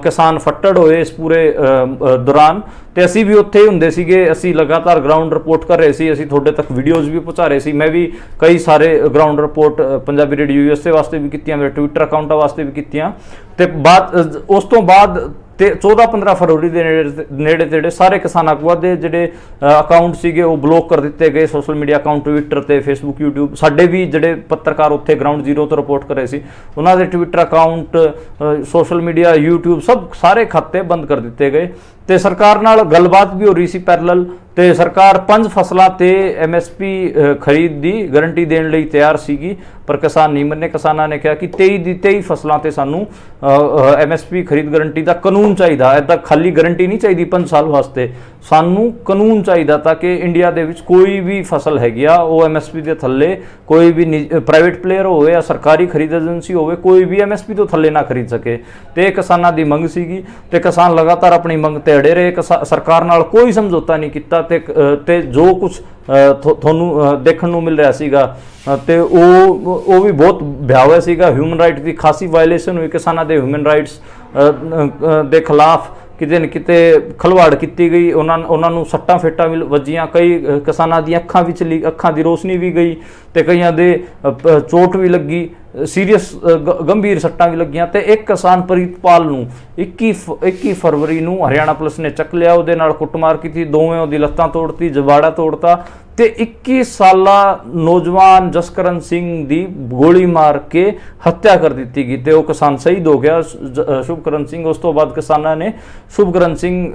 ਕਿਸਾਨ ਫੱਟੜ ਹੋਏ ਇਸ ਪੂਰੇ ਦੌਰਾਨ, ਤੇ ਅਸੀਂ ਵੀ ਉੱਥੇ ਹੀ ਹੁੰਦੇ ਸੀਗੇ। ਅਸੀਂ ਲਗਾਤਾਰ ਗਰਾਊਂਡ ਰਿਪੋਰਟ ਕਰ ਰਹੇ ਸੀ, ਅਸੀਂ ਤੁਹਾਡੇ ਤੱਕ ਵੀਡੀਓਜ਼ ਵੀ ਪਹੁੰਚਾ ਰਹੇ ਸੀ। ਮੈਂ ਵੀ ਕਈ ਸਾਰੇ ground report Punjabi radio USA ਵਾਸਤੇ ਵੀ ਕੀਤੀਆਂ, ਮੇਰੇ ਟਵਿੱਟਰ ਅਕਾਊਂਟਾਂ ਵਾਸਤੇ ਵੀ ਕੀਤੀਆਂ। ਤੇ ਉਸ ਤੋਂ ਬਾਅਦ ਤੇ 14-15 ਫਰਵਰੀ ਦੇ ਨੇੜੇ ਤੇੜੇ ਸਾਰੇ ਕਿਸਾਨ ਆਗੂਆਂ ਦੇ ਜਿਹੜੇ ਅਕਾਊਂਟ ਸੀਗੇ ਉਹ ਬਲੌਕ ਕਰ ਦਿੱਤੇ ਗਏ। ਸੋਸ਼ਲ ਮੀਡੀਆ ਅਕਾਊਂਟ ਟਵਿੱਟਰ ਤੇ ਫੇਸਬੁੱਕ, YouTube, ਸਾਡੇ ਵੀ ਜਿਹੜੇ ਪੱਤਰਕਾਰ ਉੱਥੇ ਗਰਾਊਂਡ ਜ਼ੀਰੋ ਤੋਂ ਰਿਪੋਰਟ ਕਰ ਰਹੇ ਸੀ ਉਹਨਾਂ ਦੇ Twitter account, social media, YouTube ਸਾਰੇ ਖਾਤੇ ਬੰਦ ਕਰ ਦਿੱਤੇ ਗਏ। ਤੇ ਸਰਕਾਰ ਨਾਲ ਗੱਲਬਾਤ ਵੀ ਹੋ ਰਹੀ ਸੀ ਪੈਰਲਲ, ਤੇ ਸਰਕਾਰ 5 ਫਸਲਾਂ ਤੇ MSP ਖਰੀਦ ਦੀ ਗਾਰੰਟੀ ਦੇਣ ਲਈ ਤਿਆਰ ਸੀਗੀ, ਪਰ ਕਿਸਾਨ ਨਹੀਂ ਮੰਨੇ। ਕਿਸਾਨਾਂ ਨੇ ਕਿਹਾ ਕਿ 23 ਫਸਲਾਂ ਤੇ ਸਾਨੂੰ MSP ਖਰੀਦ ਗਾਰੰਟੀ ਦਾ ਕਾਨੂੰਨ ਚਾਹੀਦਾ, ਇੱਦਾਂ ਖਾਲੀ ਗਾਰੰਟੀ ਨਹੀਂ ਚਾਹੀਦੀ 5 ਸਾਲ ਵਾਸਤੇ, ਸਾਨੂੰ ਕਾਨੂੰਨ ਚਾਹੀਦਾ ਤਾਂ ਕਿ ਇੰਡੀਆ ਦੇ ਵਿੱਚ ਕੋਈ ਵੀ ਫਸਲ ਹੈਗੀ ਆ ਉਹ MSP ਦੇ ਥੱਲੇ ਕੋਈ ਵੀ ਪ੍ਰਾਈਵੇਟ ਪਲੇਅਰ ਹੋਵੇ ਜਾਂ ਸਰਕਾਰੀ ਖਰੀਦ ਏਜੰਸੀ ਹੋਵੇ, ਕੋਈ ਵੀ MSP ਤੋਂ ਥੱਲੇ ਨਾ ਖਰੀਦ ਸਕੇ। ਤੇ ਇਹ ਕਿਸਾਨਾਂ ਦੀ ਮੰਗ ਸੀਗੀ, ਤੇ ਕਿਸਾਨ ਲਗਾਤਾਰ ਆਪਣੀ ਮੰਗ ਤੇ ਅੜੇ ਰਹੇ। ਸਰਕਾਰ ਨਾਲ ਕੋਈ ਸਮਝੌਤਾ ਨਹੀਂ ਕੀਤਾ, ਤੇ ਜੋ ਕੁਝ ਤੁਹਾਨੂੰ ਦੇਖਣ ਨੂੰ ਮਿਲ ਰਿਹਾ ਸੀਗਾ ਤੇ ਉਹ ਵੀ ਬਹੁਤ ਭਿਆਵਹ ਸੀਗਾ। ਹਿਊਮਨ ਰਾਈਟ ਦੀ ਖਾਸੀ ਵਾਇਲੇਸ਼ਨ ਹੋਈ, ਕਿਸਾਨਾਂ ਦੇ ਹਿਊਮਨ ਰਾਈਟਸ ਦੇ ਖਿਲਾਫ ਕਿਤੇ ਨਾ ਕਿਤੇ ਖਲਵਾੜ ਕੀਤੀ ਗਈ। ਉਹਨਾਂ ਨੂੰ ਸੱਟਾਂ ਫੇਟਾਂ ਵੀ ਵੱਜੀਆਂ, ਕਈ ਕਿਸਾਨਾਂ ਦੀਆਂ ਅੱਖਾਂ ਦੀ ਰੋਸ਼ਨੀ ਵੀ ਗਈ, ਤੇ ਕਈਆਂ ਦੇ ਚੋਟ ਵੀ ਲੱਗੀ। ਸੀਰੀਅਸ ਗੰਭੀਰ ਸੱਟਾਂ ਵੀ ਲੱਗੀਆਂ ਤੇ ਇੱਕ ਕਿਸਾਨ ਪ੍ਰੀਤਪਾਲ ਨੂੰ 21 ਫਰਵਰੀ ਨੂੰ ਹਰਿਆਣਾ ਪੁਲਿਸ ਨੇ ਚੱਕ ਲਿਆ, ਉਹਦੇ ਨਾਲ ਕੁੱਟਮਾਰ ਕੀਤੀ, ਦੋਵੇਂ ਉਹਦੀ ਲੱਤਾਂ ਤੋੜਤੀ, ਜਵਾੜਾ ਤੋੜਤਾ ਤੇ 21 ਸਾਲਾ ਨੌਜਵਾਨ ਜਸਕਰਨ ਸਿੰਘ ਦੀ ਗੋਲੀ ਮਾਰ ਕੇ ਹੱਤਿਆ ਕਰ ਦਿੱਤੀ ਗਈ ਤੇ ਉਹ ਕਿਸਾਨ ਸ਼ਹੀਦ ਹੋ ਗਿਆ ਸ਼ੁਭਕਰਨ ਸਿੰਘ। ਉਸ ਤੋਂ ਬਾਅਦ ਕਿਸਾਨਾਂ ਨੇ ਸ਼ੁਭਕਰਨ ਸਿੰਘ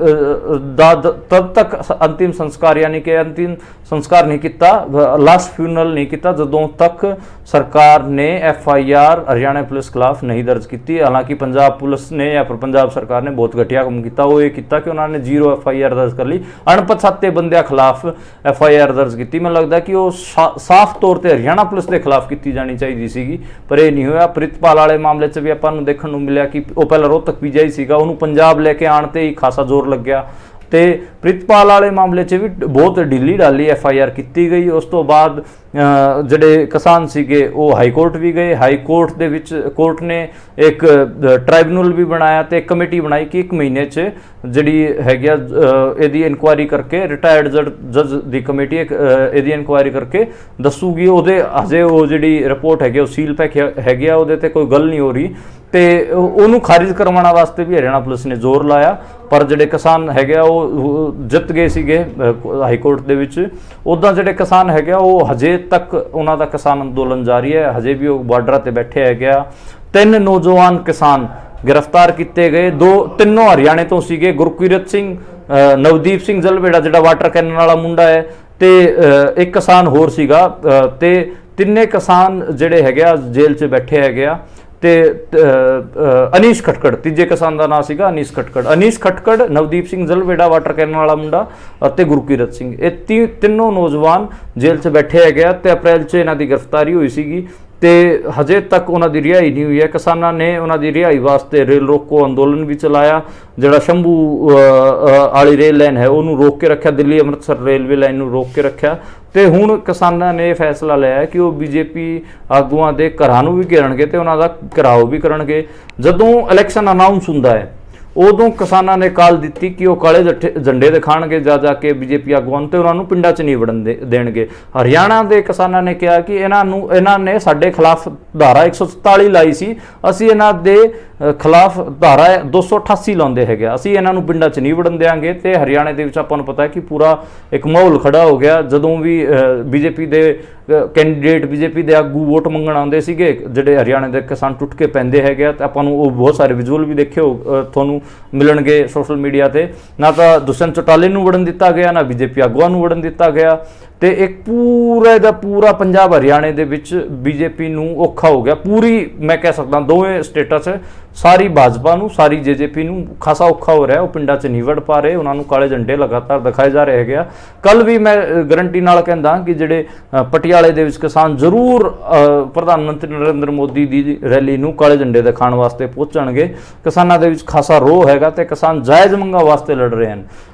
ਦਾ ਤਦ ਤੱਕ ਅੰਤਿਮ ਸੰਸਕਾਰ ਯਾਨੀ ਕਿ ਅੰਤਿਮ ਸੰਸਕਾਰ ਨਹੀਂ ਕੀਤਾ, ਲਾਸਟ ਫਿਊਨਰਲ ਨਹੀਂ ਕੀਤਾ ਜਦੋਂ ਤੱਕ ਸਰਕਾਰ ਨੇ FIR ਹਰਿਆਣਾ ਪੁਲਿਸ ਖਿਲਾਫ ਨਹੀਂ ਦਰਜ ਕੀਤੀ। ਹਾਲਾਂਕਿ ਪੰਜਾਬ ਪੁਲਿਸ ਨੇ ਜਾਂ ਫਿਰ ਪੰਜਾਬ ਸਰਕਾਰ ਨੇ ਬਹੁਤ ਘਟੀਆ ਕੰਮ ਕੀਤਾ, ਉਹ ਇਹ ਕੀਤਾ ਕਿ ਉਹਨਾਂ ਨੇ 0 FIR ਦਰਜ ਕਰ ਲਈ, ਅਣਪਛਾਤੇ ਬੰਦਿਆਂ ਖਿਲਾਫ FIR ਦਰਜ ਕੀਤੀ। ਮੈਨੂੰ ਲੱਗਦਾ ਕਿ ਉਹ ਸਾਫ਼ ਤੌਰ ਤੇ ਹਰਿਆਣਾ ਪੁਲਿਸ ਦੇ ਖਿਲਾਫ ਕੀਤੀ ਜਾਣੀ ਚਾਹੀਦੀ ਸੀਗੀ, ਪਰ ਇਹ ਨਹੀਂ ਹੋਇਆ। ਪ੍ਰਿਤਪਾਲ ਵਾਲੇ ਮਾਮਲੇ 'ਚ ਵੀ ਆਪਾਂ ਨੂੰ ਦੇਖਣ ਨੂੰ ਮਿਲਿਆ ਕਿ ਉਹ ਪਹਿਲਾਂ ਰੋਹਤਕ ਵਿਜੇ ਸੀਗਾ, ਉਹਨੂੰ ਪੰਜਾਬ ਲੈ ਕੇ ਆਉਣ ਤੇ ਹੀ ਖਾਸਾ ਜ਼ੋਰ ਲੱਗਿਆ ਤੇ ਪ੍ਰਿਤਪਾਲ ਵਾਲੇ ਮਾਮਲੇ 'ਚ ਵੀ ਬਹੁਤ ਢਿੱਲੀ ਢਾਲੀ FIR ਕੀਤੀ ਗਈ। ਉਸ ਤੋਂ ਬਾਅਦ ਜਿਹੜੇ ਕਿਸਾਨ ਸੀਗੇ ਉਹ ਹਾਈ ਕੋਰਟ ਵੀ ਗਏ, ਹਾਈ ਕੋਰਟ ਦੇ ਵਿੱਚ ਕੋਰਟ ਨੇ ਇੱਕ ਟ੍ਰਾਈਬਿਊਨਲ ਵੀ ਬਣਾਇਆ ਤੇ ਇੱਕ ਕਮੇਟੀ ਬਣਾਈ ਕਿ 1 ਮਹੀਨੇ 'ਚ ਜਿਹੜੀ ਹੈਗੀ ਇਹਦੀ ਇਨਕੁਆਇਰੀ ਕਰਕੇ ਰਿਟਾਇਰਡ ਜੱਜ ਦੀ ਕਮੇਟੀ ਇਹਦੀ ਇਨਕੁਆਇਰੀ ਕਰਕੇ ਦੱਸੂਗੀ। ਉਹਦੇ ਹਜੇ ਉਹ ਜਿਹੜੀ ਰਿਪੋਰਟ ਹੈਗੀ ਉਹ ਸੀਲ ਪੈਕ ਹੈਗੀ ਆ, ਉਹਦੇ ਤੇ ਕੋਈ ਗੱਲ ਨਹੀਂ ਹੋ ਰਹੀ ਤੇ ਉਹਨੂੰ ਖਾਰਿਜ ਕਰਵਾਉਣ ਵਾਸਤੇ ਵੀ ਹਰਿਆਣਾ ਪੁਲਿਸ ਨੇ ਜ਼ੋਰ ਲਾਇਆ, ਪਰ ਜਿਹੜੇ ਕਿਸਾਨ ਹੈਗੇ ਉਹ ਜਿੱਤ ਗਏ ਸੀਗੇ ਹਾਈ ਕੋਰਟ ਦੇ ਵਿੱਚ। ਉੱਦਾਂ ਜਿਹੜੇ ਕਿਸਾਨ ਹੈਗੇ ਉਹ ਹਜੇ ਤੱਕ ਉਹਨਾਂ ਦਾ ਕਿਸਾਨ ਅੰਦੋਲਨ ਜਾਰੀ ਹੈ, ਹਜੇ ਵੀ ਉਹ ਬਾਰਡਰਾਂ ਤੇ ਬੈਠੇ ਹੈਗੇ ਆ। 3 ਨੌਜਵਾਨ ਕਿਸਾਨ ਗ੍ਰਿਫਤਾਰ ਕੀਤੇ ਗਏ, ਤਿੰਨੋਂ ਹਰਿਆਣੇ ਤੋਂ ਸੀਗੇ, ਗੁਰਕੀਰਤ ਸਿੰਘ, ਨਵਦੀਪ ਸਿੰਘ ਜਲਵੇੜਾ ਜਿਹੜਾ ਵਾਟਰ ਕੈਨਨ ਵਾਲਾ ਮੁੰਡਾ ਹੈ ਤੇ ਇੱਕ ਕਿਸਾਨ ਹੋਰ ਸੀਗਾ ਤੇ ਤਿੰਨੇ ਕਿਸਾਨ ਜਿਹੜੇ ਹੈਗੇ ਆ ਜੇਲ੍ਹ 'ਚ ਬੈਠੇ ਹੈਗੇ ਆ ਤੇ ਅਨੀਸ਼ ਖਟਕੜ ਤੀਜੇ ਕਿਸਾਨ ਦਾ ਨਾਮ ਸੀਗਾ ਅਨੀਸ਼ ਖਟਕੜ, ਨਵਦੀਪ ਸਿੰਘ ਜਲਵੇੜਾ ਵਾਟਰ ਕੈਨਨ ਵਾਲਾ ਮੁੰਡਾ ਅਤੇ ਗੁਰਕੀਰਤ ਸਿੰਘ, ਇਹ ਤਿੰਨੋਂ ਨੌਜਵਾਨ ਜੇਲ੍ਹ 'ਚ ਬੈਠੇ ਹੈਗੇ ਆ ਤੇ ਅਪ੍ਰੈਲ 'ਚ ਇਹਨਾਂ ਦੀ ਗ੍ਰਿਫਤਾਰੀ ਹੋਈ ਸੀਗੀ ਤੇ ਹਜੇ ਤੱਕ ਉਹਨਾਂ ਦੀ ਰਿਹਾਈ ਨਹੀਂ ਹੋਈ ਹੈ। ਕਿਸਾਨਾਂ ਨੇ ਉਹਨਾਂ ਦੀ ਰਿਹਾਈ ਵਾਸਤੇ ਰੇਲ ਰੋਕੋ ਅੰਦੋਲਨ ਵੀ ਚਲਾਇਆ, ਜਿਹੜਾ ਸ਼ੰਭੂ ਵਾਲੀ ਰੇਲ ਲਾਈਨ ਹੈ ਉਹਨੂੰ ਰੋਕ ਕੇ ਰੱਖਿਆ, ਦਿੱਲੀ ਅੰਮ੍ਰਿਤਸਰ ਰੇਲਵੇ ਲਾਈਨ ਨੂੰ ਰੋਕ ਕੇ ਰੱਖਿਆ ਤੇ ਹੁਣ ਕਿਸਾਨਾਂ ਨੇ ਇਹ ਫੈਸਲਾ ਲਿਆ ਕਿ ਉਹ BJP ਆਗੂਆਂ ਦੇ ਘਰਾਂ ਨੂੰ ਵੀ ਘੇਰਨਗੇ ਤੇ ਉਹਨਾਂ ਦਾ ਘਿਰਾਓ ਵੀ ਕਰਨਗੇ। ਜਦੋਂ ਇਲੈਕਸ਼ਨ ਅਨਾਉਂਸ ਹੁੰਦਾ ਹੈ ਉਦੋਂ ਕਿਸਾਨਾਂ ਨੇ ਕਾਲ ਦਿੱਤੀ ਕਿ ਉਹ ਕਾਲੇ ਝੰਡੇ ਦਿਖਾਣਗੇ ਜਾ ਕੇ BJP ਆਗੂਆਂ ਨੂੰ ਤੇ ਉਹਨਾਂ ਨੂੰ ਪਿੰਡਾਂ 'ਚ ਨਹੀਂ ਵੜਨ ਦੇਣਗੇ। ਹਰਿਆਣਾ ਦੇ ਕਿਸਾਨਾਂ ਨੇ ਕਿਹਾ ਕਿ ਇਹਨਾਂ ਨੇ ਸਾਡੇ ਖਿਲਾਫ ਧਾਰਾ 144 ਲਾਈ ਸੀ, ਅਸੀਂ ਇਹਨਾਂ ਦੇ ਖਿਲਾਫ ਧਾਰਾ 288 ਲਾਉਂਦੇ ਹੈਗੇ, ਅਸੀਂ ਇਹਨਾਂ ਨੂੰ ਪਿੰਡਾਂ 'ਚ ਨਹੀਂ ਵੜਨ ਦੇਵਾਂਗੇ। ਤੇ ਹਰਿਆਣੇ ਦੇ ਵਿੱਚ ਆਪਾਂ ਨੂੰ ਪਤਾ ਹੈ ਕਿ ਪੂਰਾ ਇੱਕ ਮਾਹੌਲ ਖੜਾ ਹੋ ਗਿਆ। ਜਦੋਂ ਵੀ BJP ਦੇ ਕੈਂਡੀਡੇਟ BJP ਦੇ ਆਗੂ ਵੋਟ ਮੰਗਣ ਆਉਂਦੇ ਸੀਗੇ, ਜਿਹੜੇ ਹਰਿਆਣੇ ਦੇ ਕਿਸਾਨ ਟੁੱਟ ਕੇ ਪੈਂਦੇ ਹੈਗੇ ਤੇ ਆਪਾਂ ਨੂੰ ਉਹ ਬਹੁਤ ਸਾਰੇ ਵਿਜ਼ੂਅਲ ਵੀ ਦੇਖੇ ਤੁਹਾਨੂੰ ਮਿਲਣਗੇ ਸੋਸ਼ਲ ਮੀਡੀਆ ਤੇ। ਨਾ ਤਾਂ ਦੁਸ਼ਯੰਤ ਚੌਟਾਲਾ ਨੂੰ ਵੜਨ ਦਿੱਤਾ ਗਿਆ, ਨਾ BJP ਆਗੂਆਂ ਨੂੰ ਵੜਨ ਦਿੱਤਾ ਗਿਆ ਤੇ ਇੱਕ ਪੂਰਾ ਦਾ ਪੂਰਾ ਪੰਜਾਬ ਹਰਿਆਣੇ ਦੇ ਵਿੱਚ BJP ਨੂੰ ਔਖਾ ਹੋ ਗਿਆ। ਪੂਰੀ ਮੈਂ ਕਹਿ ਸਕਦਾ ਦੋਵੇਂ ਸਟੇਟਾਂ 'ਚ ਸਾਰੀ ਭਾਜਪਾ ਨੂੰ ਸਾਰੀ JJP ਨੂੰ ਖਾਸਾ ਔਖਾ ਹੋ ਰਿਹਾ, ਉਹ ਪਿੰਡਾਂ 'ਚ ਨਹੀਂ ਵੜ ਪਾ ਰਹੇ, ਉਹਨਾਂ ਨੂੰ ਕਾਲੇ ਝੰਡੇ ਲਗਾਤਾਰ ਦਿਖਾਏ ਜਾ ਰਹੇ ਹੈਗੇ ਆ। ਕੱਲ ਵੀ ਮੈਂ ਗਰੰਟੀ ਨਾਲ ਕਹਿੰਦਾ ਕਿ ਜਿਹੜੇ ਪਟਿਆਲੇ ਦੇ ਵਿੱਚ ਕਿਸਾਨ ਜ਼ਰੂਰ ਪ੍ਰਧਾਨ ਮੰਤਰੀ ਨਰਿੰਦਰ ਮੋਦੀ ਦੀ ਰੈਲੀ ਨੂੰ ਕਾਲੇ ਝੰਡੇ ਦਿਖਾਉਣ ਵਾਸਤੇ ਪਹੁੰਚਣਗੇ। ਕਿਸਾਨਾਂ ਦੇ ਵਿੱਚ ਖਾਸਾ ਰੋਹ ਹੈਗਾ ਤੇ ਕਿਸਾਨ ਜਾਇਜ਼ ਮੰਗਾਂ ਵਾਸਤੇ ਲੜ ਰਹੇ ਹਨ।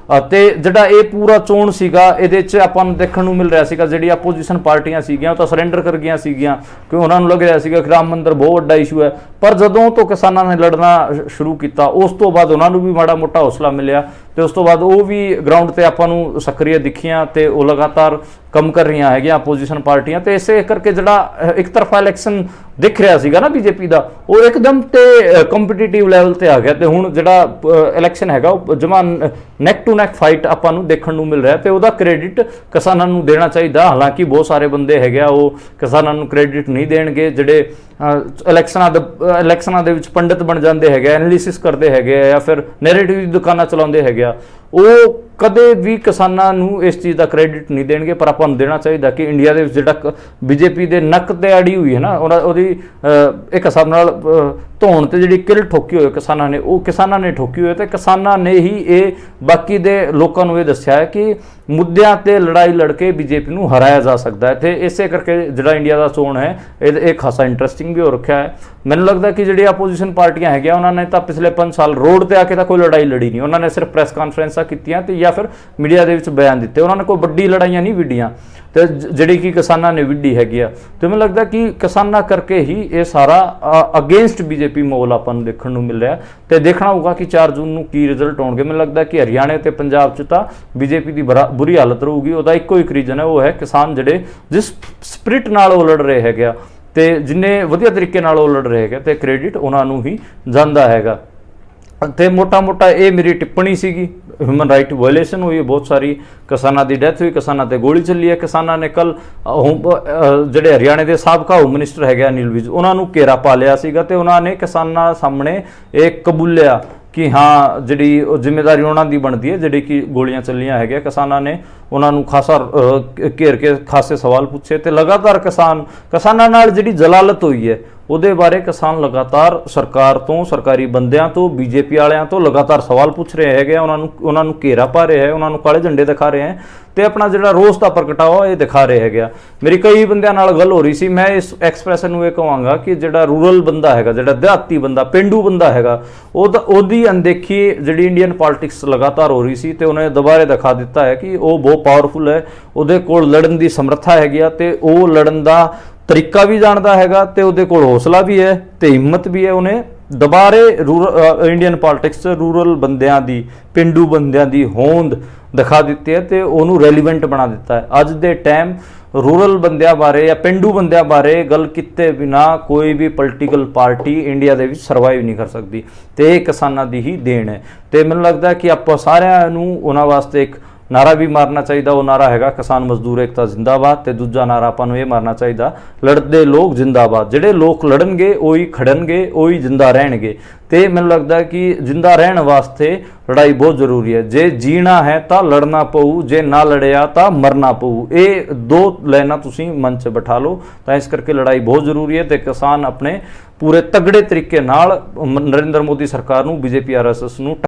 ਤੇ ਜਿਹੜਾ ਇਹ ਪੂਰਾ ਚੋਣ ਸੀਗਾ ਇਹਦੇ 'ਚ ਆਪਾਂ ਨੂੰ ਦੇਖਣ ਨੂੰ ਮਿਲ ਰਿਹਾ ਸੀਗਾ ਜਿਹੜੀ ਆਪੋਜੀਸ਼ਨ ਪਾਰਟੀਆਂ ਸੀਗੀਆਂ ਉਹ ਤਾਂ ਸਰੈਂਡਰ ਕਰ ਗਈਆਂ ਸੀਗੀਆਂ ਕਿ ਉਹਨਾਂ ਨੂੰ ਲੱਗ ਰਿਹਾ ਸੀਗਾ ਕਿ ਰਾਮ ਮੰਦਿਰ ਬਹੁਤ ਵੱਡਾ ਇਸ਼ੂ ਹੈ, ਪਰ ਜਦੋਂ ਤੋਂ ਕਿਸਾਨਾਂ ਨੇ ਲੜਨਾ ਸ਼ੁਰੂ ਕੀਤਾ ਉਸ ਤੋਂ ਬਾਅਦ ਉਹਨਾਂ ਨੂੰ ਵੀ ਮਾੜਾ ਮੋਟਾ ਹੌਸਲਾ ਮਿਲਿਆ ਤੇ ਉਸ ਤੋਂ ਬਾਅਦ ਉਹ ਵੀ ਗਰਾਊਂਡ ਤੇ ਆਪਾਂ ਨੂੰ ਸਕਰੀਏ ਦਿਖੀਆਂ ਤੇ ਉਹ ਲਗਾਤਾਰ ਕੰਮ ਕਰ ਰਹੀਆਂ ਹੈਗੀਆਂ ਆਪੋਜੀਸ਼ਨ ਪਾਰਟੀਆਂ। ਤੇ ਇਸੇ ਕਰਕੇ ਜਿਹੜਾ ਇੱਕ ਤਰਫਾ ਇਲੈਕਸ਼ਨ ਦਿਖ ਰਿਹਾ ਸੀਗਾ ਨਾ BJP ਦਾ, ਉਹ ਇੱਕਦਮ ਤੇ ਕੰਪੀਟੀਟਿਵ ਲੈਵਲ ਤੇ ਆ ਗਿਆ ਤੇ ਹੁਣ ਜਿਹੜਾ ਇਲੈਕਸ਼ਨ ਹੈਗਾ ਉਹ ਜਮਾ ਨੈਕ ਟੂ ਨੈਕ ਫਾਈਟ ਆਪਾਂ ਨੂੰ ਦੇਖਣ ਨੂੰ ਮਿਲ ਰਿਹਾ ਤੇ ਉਹਦਾ ਕ੍ਰੈਡਿਟ ਕਿਸਾਨਾਂ ਨੂੰ ਦੇਣਾ ਚਾਹੀਦਾ। ਹਾਲਾਂਕਿ ਬਹੁਤ ਸਾਰੇ ਬੰਦੇ ਹੈਗੇ ਆ ਉਹ ਕਿਸਾਨਾਂ ਨੂੰ ਕ੍ਰੈਡਿਟ ਨਹੀਂ ਦੇਣਗੇ, ਜਿਹੜੇ ਇਲੈਕਸ਼ਨਾਂ ਦੇ ਵਿੱਚ ਪੰਡਿਤ ਬਣ ਜਾਂਦੇ ਹੈਗੇ, ਐਨਾਲਿਸਿਸ ਕਰਦੇ ਹੈਗੇ ਜਾਂ ਫਿਰ ਨੈਰੇਟਿਵ ਦੀ ਦੁਕਾਨਾਂ ਚਲਾਉਂਦੇ ਹੈਗੇ ਆ, ਉਹ ਕਦੇ ਵੀ ਕਿਸਾਨਾਂ ਨੂੰ ਇਸ ਚੀਜ਼ ਦਾ ਕ੍ਰੈਡਿਟ ਨਹੀਂ ਦੇਣਗੇ। ਪਰ ਆਪਾਂ ਨੂੰ ਦੇਣਾ ਚਾਹੀਦਾ ਕਿ ਇੰਡੀਆ ਦੇ ਵਿੱਚ ਜਿਹੜਾ BJP ਦੇ ਨੱਕ ਤੇ ਅੜੀ ਹੋਈ ਹੈ ਨਾ ਉਹਦੀ ਇੱਕ ਹਿਸਾਬ ਨਾਲ ਧੌਣ ਤੇ ਜਿਹੜੀ ਕਿਲ ਠੋਕੀ ਹੋਈ ਕਿਸਾਨਾਂ ਨੇ, ਉਹ ਕਿਸਾਨਾਂ ਨੇ ਠੋਕੀ ਹੋਈ ਤੇ ਕਿਸਾਨਾਂ ਨੇ ਹੀ ਇਹ ਬਾਕੀ ਦੇ ਲੋਕਾਂ ਨੂੰ ਇਹ ਦੱਸਿਆ ਹੈ ਕਿ ਮੁੱਦਿਆਂ ਤੇ ਲੜਾਈ ਲੜ ਕੇ BJP ਨੂੰ ਹਰਾਇਆ ਜਾ ਸਕਦਾ ਹੈ। ਤੇ ਇਸੇ ਕਰਕੇ ਜਿਹੜਾ ਇੰਡੀਆ ਦਾ ਚੋਣ ਹੈ ਇਹ ਖਾਸਾ ਇੰਟਰਸਟਿੰਗ ਵੀ ਹੋ ਰੱਖਿਆ ਹੈ। ਮੈਨੂੰ ਲੱਗਦਾ ਕਿ ਜਿਹੜੀ ਆਪੋਜੀਸ਼ਨ ਪਾਰਟੀਆਂ ਹੈਗੀਆਂ ਉਹਨਾਂ ਨੇ ਤਾਂ ਪਿਛਲੇ 5 ਸਾਲ ਰੋਡ ਤੇ ਆ ਕੇ ਤਾਂ ਕੋਈ ਲੜਾਈ ਲੜੀ ਨਹੀਂ, ਉਹਨਾਂ ਨੇ ਸਿਰਫ ਪ੍ਰੈਸ ਕਾਨਫਰੰਸਾਂ ਕੀਤੀਆਂ ਤੇ ਜਾਂ ਫਿਰ ਮੀਡੀਆ ਦੇ ਵਿੱਚ ਬਿਆਨ ਦਿੱਤੇ, ਉਹਨਾਂ ਨੇ ਕੋਈ ਵੱਡੀ ਲੜਾਈਆਂ ਨਹੀਂ ਵਿੱਢੀਆਂ ਤੇ ਜਿਹੜੀ ਕਿ ਕਿਸਾਨਾਂ ਨੇ ਵਿੱਢੀ ਹੈਗੀ ਆ। ਤੇ ਮੈਨੂੰ ਲੱਗਦਾ ਕਿ ਕਿਸਾਨਾਂ ਕਰਕੇ ਹੀ ਇਹ ਸਾਰਾ ਅਗੇਂਸਟ BJP ਮਾਹੌਲ ਆਪਾਂ ਨੂੰ ਦੇਖਣ ਨੂੰ ਮਿਲ ਰਿਹਾ ਤੇ ਦੇਖਣਾ ਹੋਊਗਾ ਕਿ 4 ਜੂਨ ਨੂੰ ਕੀ ਰਿਜ਼ਲਟ ਹੋਣਗੇ। ਮੈਨੂੰ ਲੱਗਦਾ ਕਿ ਹਰਿਆਣੇ ਤੇ ਪੰਜਾਬ 'ਚ ਤਾਂ BJP ਦੀ ਬੁਰੀ ਹਾਲਤ ਰਹੂਗੀ। ਉਹਦਾ ਇੱਕੋ ਇੱਕ ਰੀਜ਼ਨ ਹੈ, ਉਹ ਹੈ ਕਿਸਾਨ ਜਿਹੜੇ ਜਿਸ ਸਪਿਰਿਟ ਨਾਲ ਉਹ ਲੜ ਰਹੇ ਹੈਗੇ ਆ ਤੇ ਜਿੰਨੇ ਵਧੀਆ ਤਰੀਕੇ ਨਾਲ ਉਹ ਲੜ ਰਹੇ ਹੈਗੇ ਤੇ ਕ੍ਰੈਡਿਟ ਉਹਨਾਂ ਨੂੰ ਹੀ ਜਾਂਦਾ ਹੈਗਾ। ਤੇ ਮੋਟਾ ਇਹ ਮੇਰੀ ਟਿੱਪਣੀ ਸੀਗੀ। ਹਿਊਮਨ ਰਾਈਟ ਵਾਇਲੇਸ਼ਨ ਹੋਈ, ਬਹੁਤ ਸਾਰੀ ਕਿਸਾਨਾਂ ਦੀ ਡੈਥ ਹੋਈ, ਕਿਸਾਨਾਂ ਤੇ ਗੋਲੀ ਚੱਲੀ ਹੈ। ਕਿਸਾਨਾਂ ਨੇ ਕੱਲ ਜਿਹੜੇ ਹਰਿਆਣੇ ਦੇ ਸਾਬਕਾ ਹੋਮ ਮਿਨਿਸਟਰ ਹੈਗੇ ਅਨਿਲ ਵਿਜ, ਉਹਨਾਂ ਨੂੰ ਘੇਰਾ ਪਾ ਲਿਆ ਸੀਗਾ ਤੇ ਉਹਨਾਂ ਨੇ ਕਿਸਾਨਾਂ ਸਾਹਮਣੇ ਇਹ ਕਬੂਲਿਆ ਕਿ ਹਾਂ ਜਿਹੜੀ ਉਹ ਜ਼ਿੰਮੇਵਾਰੀ ਉਹਨਾਂ ਦੀ ਬਣਦੀ ਹੈ। ਜਿਹੜੀ ਕਿ ਗੋਲੀਆਂ ਚੱਲੀਆਂ ਹੈਗੀਆਂ, ਕਿਸਾਨਾਂ ਨੇ ਉਹਨਾਂ ਨੂੰ ਖਾਸਾ ਘੇਰ ਕੇ ਖਾਸੇ ਸਵਾਲ ਪੁੱਛੇ ਤੇ ਲਗਾਤਾਰ ਕਿਸਾਨਾਂ ਨਾਲ ਜਿਹੜੀ ਜਲਾਲਤ ਹੋਈ ਹੈ ਉਹਦੇ ਬਾਰੇ ਕਿਸਾਨ ਲਗਾਤਾਰ ਸਰਕਾਰ ਤੋਂ, ਸਰਕਾਰੀ ਬੰਦਿਆਂ ਤੋਂ, ਬੀਜੇਪੀ ਵਾਲਿਆਂ ਤੋਂ ਲਗਾਤਾਰ ਸਵਾਲ ਪੁੱਛ ਰਹੇ ਹੈਗੇ। ਉਹਨਾਂ ਨੂੰ ਘੇਰਾ ਪਾ ਰਹੇ ਹੈ, ਉਹਨਾਂ ਨੂੰ ਕਾਲੇ ਝੰਡੇ ਦਿਖਾ ਰਹੇ ਹੈ ਤੇ ਆਪਣਾ ਜਿਹੜਾ ਰੋਸ ਦਾ ਪ੍ਰਗਟਾਵਾ ਇਹ ਦਿਖਾ ਰਹੇ ਹੈਗੇ। ਮੇਰੀ ਕਈ ਬੰਦਿਆਂ ਨਾਲ ਗੱਲ ਹੋ ਰਹੀ ਸੀ। ਮੈਂ ਇਸ ਐਕਸਪ੍ਰੈਸ਼ਨ ਨੂੰ ਇਹ ਕਹਾਂਗਾ ਕਿ ਜਿਹੜਾ ਰੂਰਲ ਬੰਦਾ ਹੈਗਾ, ਜਿਹੜਾ ਦਿਹਾਤੀ ਬੰਦਾ, ਪੇਂਡੂ ਬੰਦਾ ਹੈਗਾ, ਉਹਦੀ ਅਣਦੇਖੀ ਜਿਹੜੀ ਇੰਡੀਅਨ ਪੋਲਿਟਿਕਸ ਲਗਾਤਾਰ ਹੋ ਰਹੀ ਸੀ ਤੇ ਉਹਨੇ ਦੁਬਾਰੇ ਦਿਖਾ ਦਿੱਤਾ ਹੈ ਕਿ ਉਹ ਬਹੁਤ ਪਾਵਰਫੁਲ ਹੈ, ਉਹਦੇ ਕੋਲ ਲੜਨ ਦੀ ਸਮਰੱਥਾ ਹੈਗੀ ਆ ਤੇ ਉਹ ਲੜਨ ਦਾ ਤਰੀਕਾ ਵੀ ਜਾਣਦਾ ਹੈਗਾ ਤੇ ਉਹਦੇ ਕੋਲ ਹੌਸਲਾ ਵੀ ਹੈ ਤੇ ਹਿੰਮਤ ਵੀ ਹੈ। ਉਹਨੇ ਦੁਬਾਰੇ ਇੰਡੀਅਨ ਪੋਲਿਟਿਕਸ 'ਚ ਰੂਰਲ ਬੰਦਿਆਂ ਦੀ, ਪਿੰਡੂ ਬੰਦਿਆਂ ਦੀ ਹੋਂਦ ਦਿਖਾ ਦਿੱਤੀ ਹੈ ਤੇ ਉਹਨੂੰ ਰੈਲੀਵੈਂਟ ਬਣਾ ਦਿੱਤਾ ਹੈ। ਅੱਜ ਦੇ ਟਾਈਮ ਰੂਰਲ ਬੰਦਿਆਂ ਬਾਰੇ ਜਾਂ ਪਿੰਡੂ ਬੰਦਿਆਂ ਬਾਰੇ ਗੱਲ ਕੀਤੇ ਬਿਨਾ ਕੋਈ ਵੀ ਪੋਲੀਟੀਕਲ ਪਾਰਟੀ ਇੰਡੀਆ ਦੇ ਵਿੱਚ ਸਰਵਾਈਵ ਨਹੀਂ ਕਰ ਸਕਦੀ ਤੇ ਇਹ ਕਿਸਾਨਾਂ ਦੀ ਹੀ ਦੇਣ ਹੈ। ਤੇ ਮੈਨੂੰ ਲੱਗਦਾ ਕਿ ਆਪਾਂ ਸਾਰਿਆਂ ਨੂੰ ਉਹਨਾਂ ਵਾਸਤੇ ਇੱਕ ਨਾਰਾ ਵੀ ਮਾਰਨਾ ਚਾਹੀਦਾ। ਉਹ ਨਾਰਾ ਹੈਗਾ ਕਿਸਾਨ ਮਜ਼ਦੂਰ ਏਕਤਾ ਜ਼ਿੰਦਾਬਾਦ ਤੇ ਦੂਜਾ ਨਾਰਾ ਆਪਾਂ ਨੂੰ ਇਹ ਮਾਰਨਾ ਚਾਹੀਦਾ, ਲੜਦੇ ਲੋਕ ਜ਼ਿੰਦਾਬਾਦ। ਜਿਹੜੇ ਲੋਕ ਲੜਨਗੇ ਉਹੀ ਖੜਨਗੇ, ਉਹੀ ਜ਼ਿੰਦਾ ਰਹਿਣਗੇ ਤੇ ਮੈਨੂੰ ਲੱਗਦਾ ਕਿ ਜ਼ਿੰਦਾ ਰਹਿਣ ਵਾਸਤੇ ਲੜਾਈ ਬਹੁਤ ਜ਼ਰੂਰੀ ਹੈ। ਜੇ ਜੀਣਾ ਹੈ ਤਾਂ ਲੜਨਾ ਪਊ, ਜੇ ਨਾ ਲੜਿਆ ਤਾਂ ਮਰਨਾ ਪਊ। ਇਹ ਦੋ ਲਾਈਨਾਂ ਤੁਸੀਂ ਮਨ 'ਚ ਬਿਠਾ ਲਓ। ਤਾਂ ਇਸ ਕਰਕੇ ਲੜਾਈ ਬਹੁਤ ਜ਼ਰੂਰੀ ਹੈ ਤੇ ਕਿਸਾਨ ਆਪਣੇ ਪੂਰੇ ਤਗੜੇ ਤਰੀਕੇ ਨਾਲ ਨਰਿੰਦਰ ਮੋਦੀ ਸਰਕਾਰ ਨੂੰ, ਬੀਜੇਪੀ RSS ਨੂੰ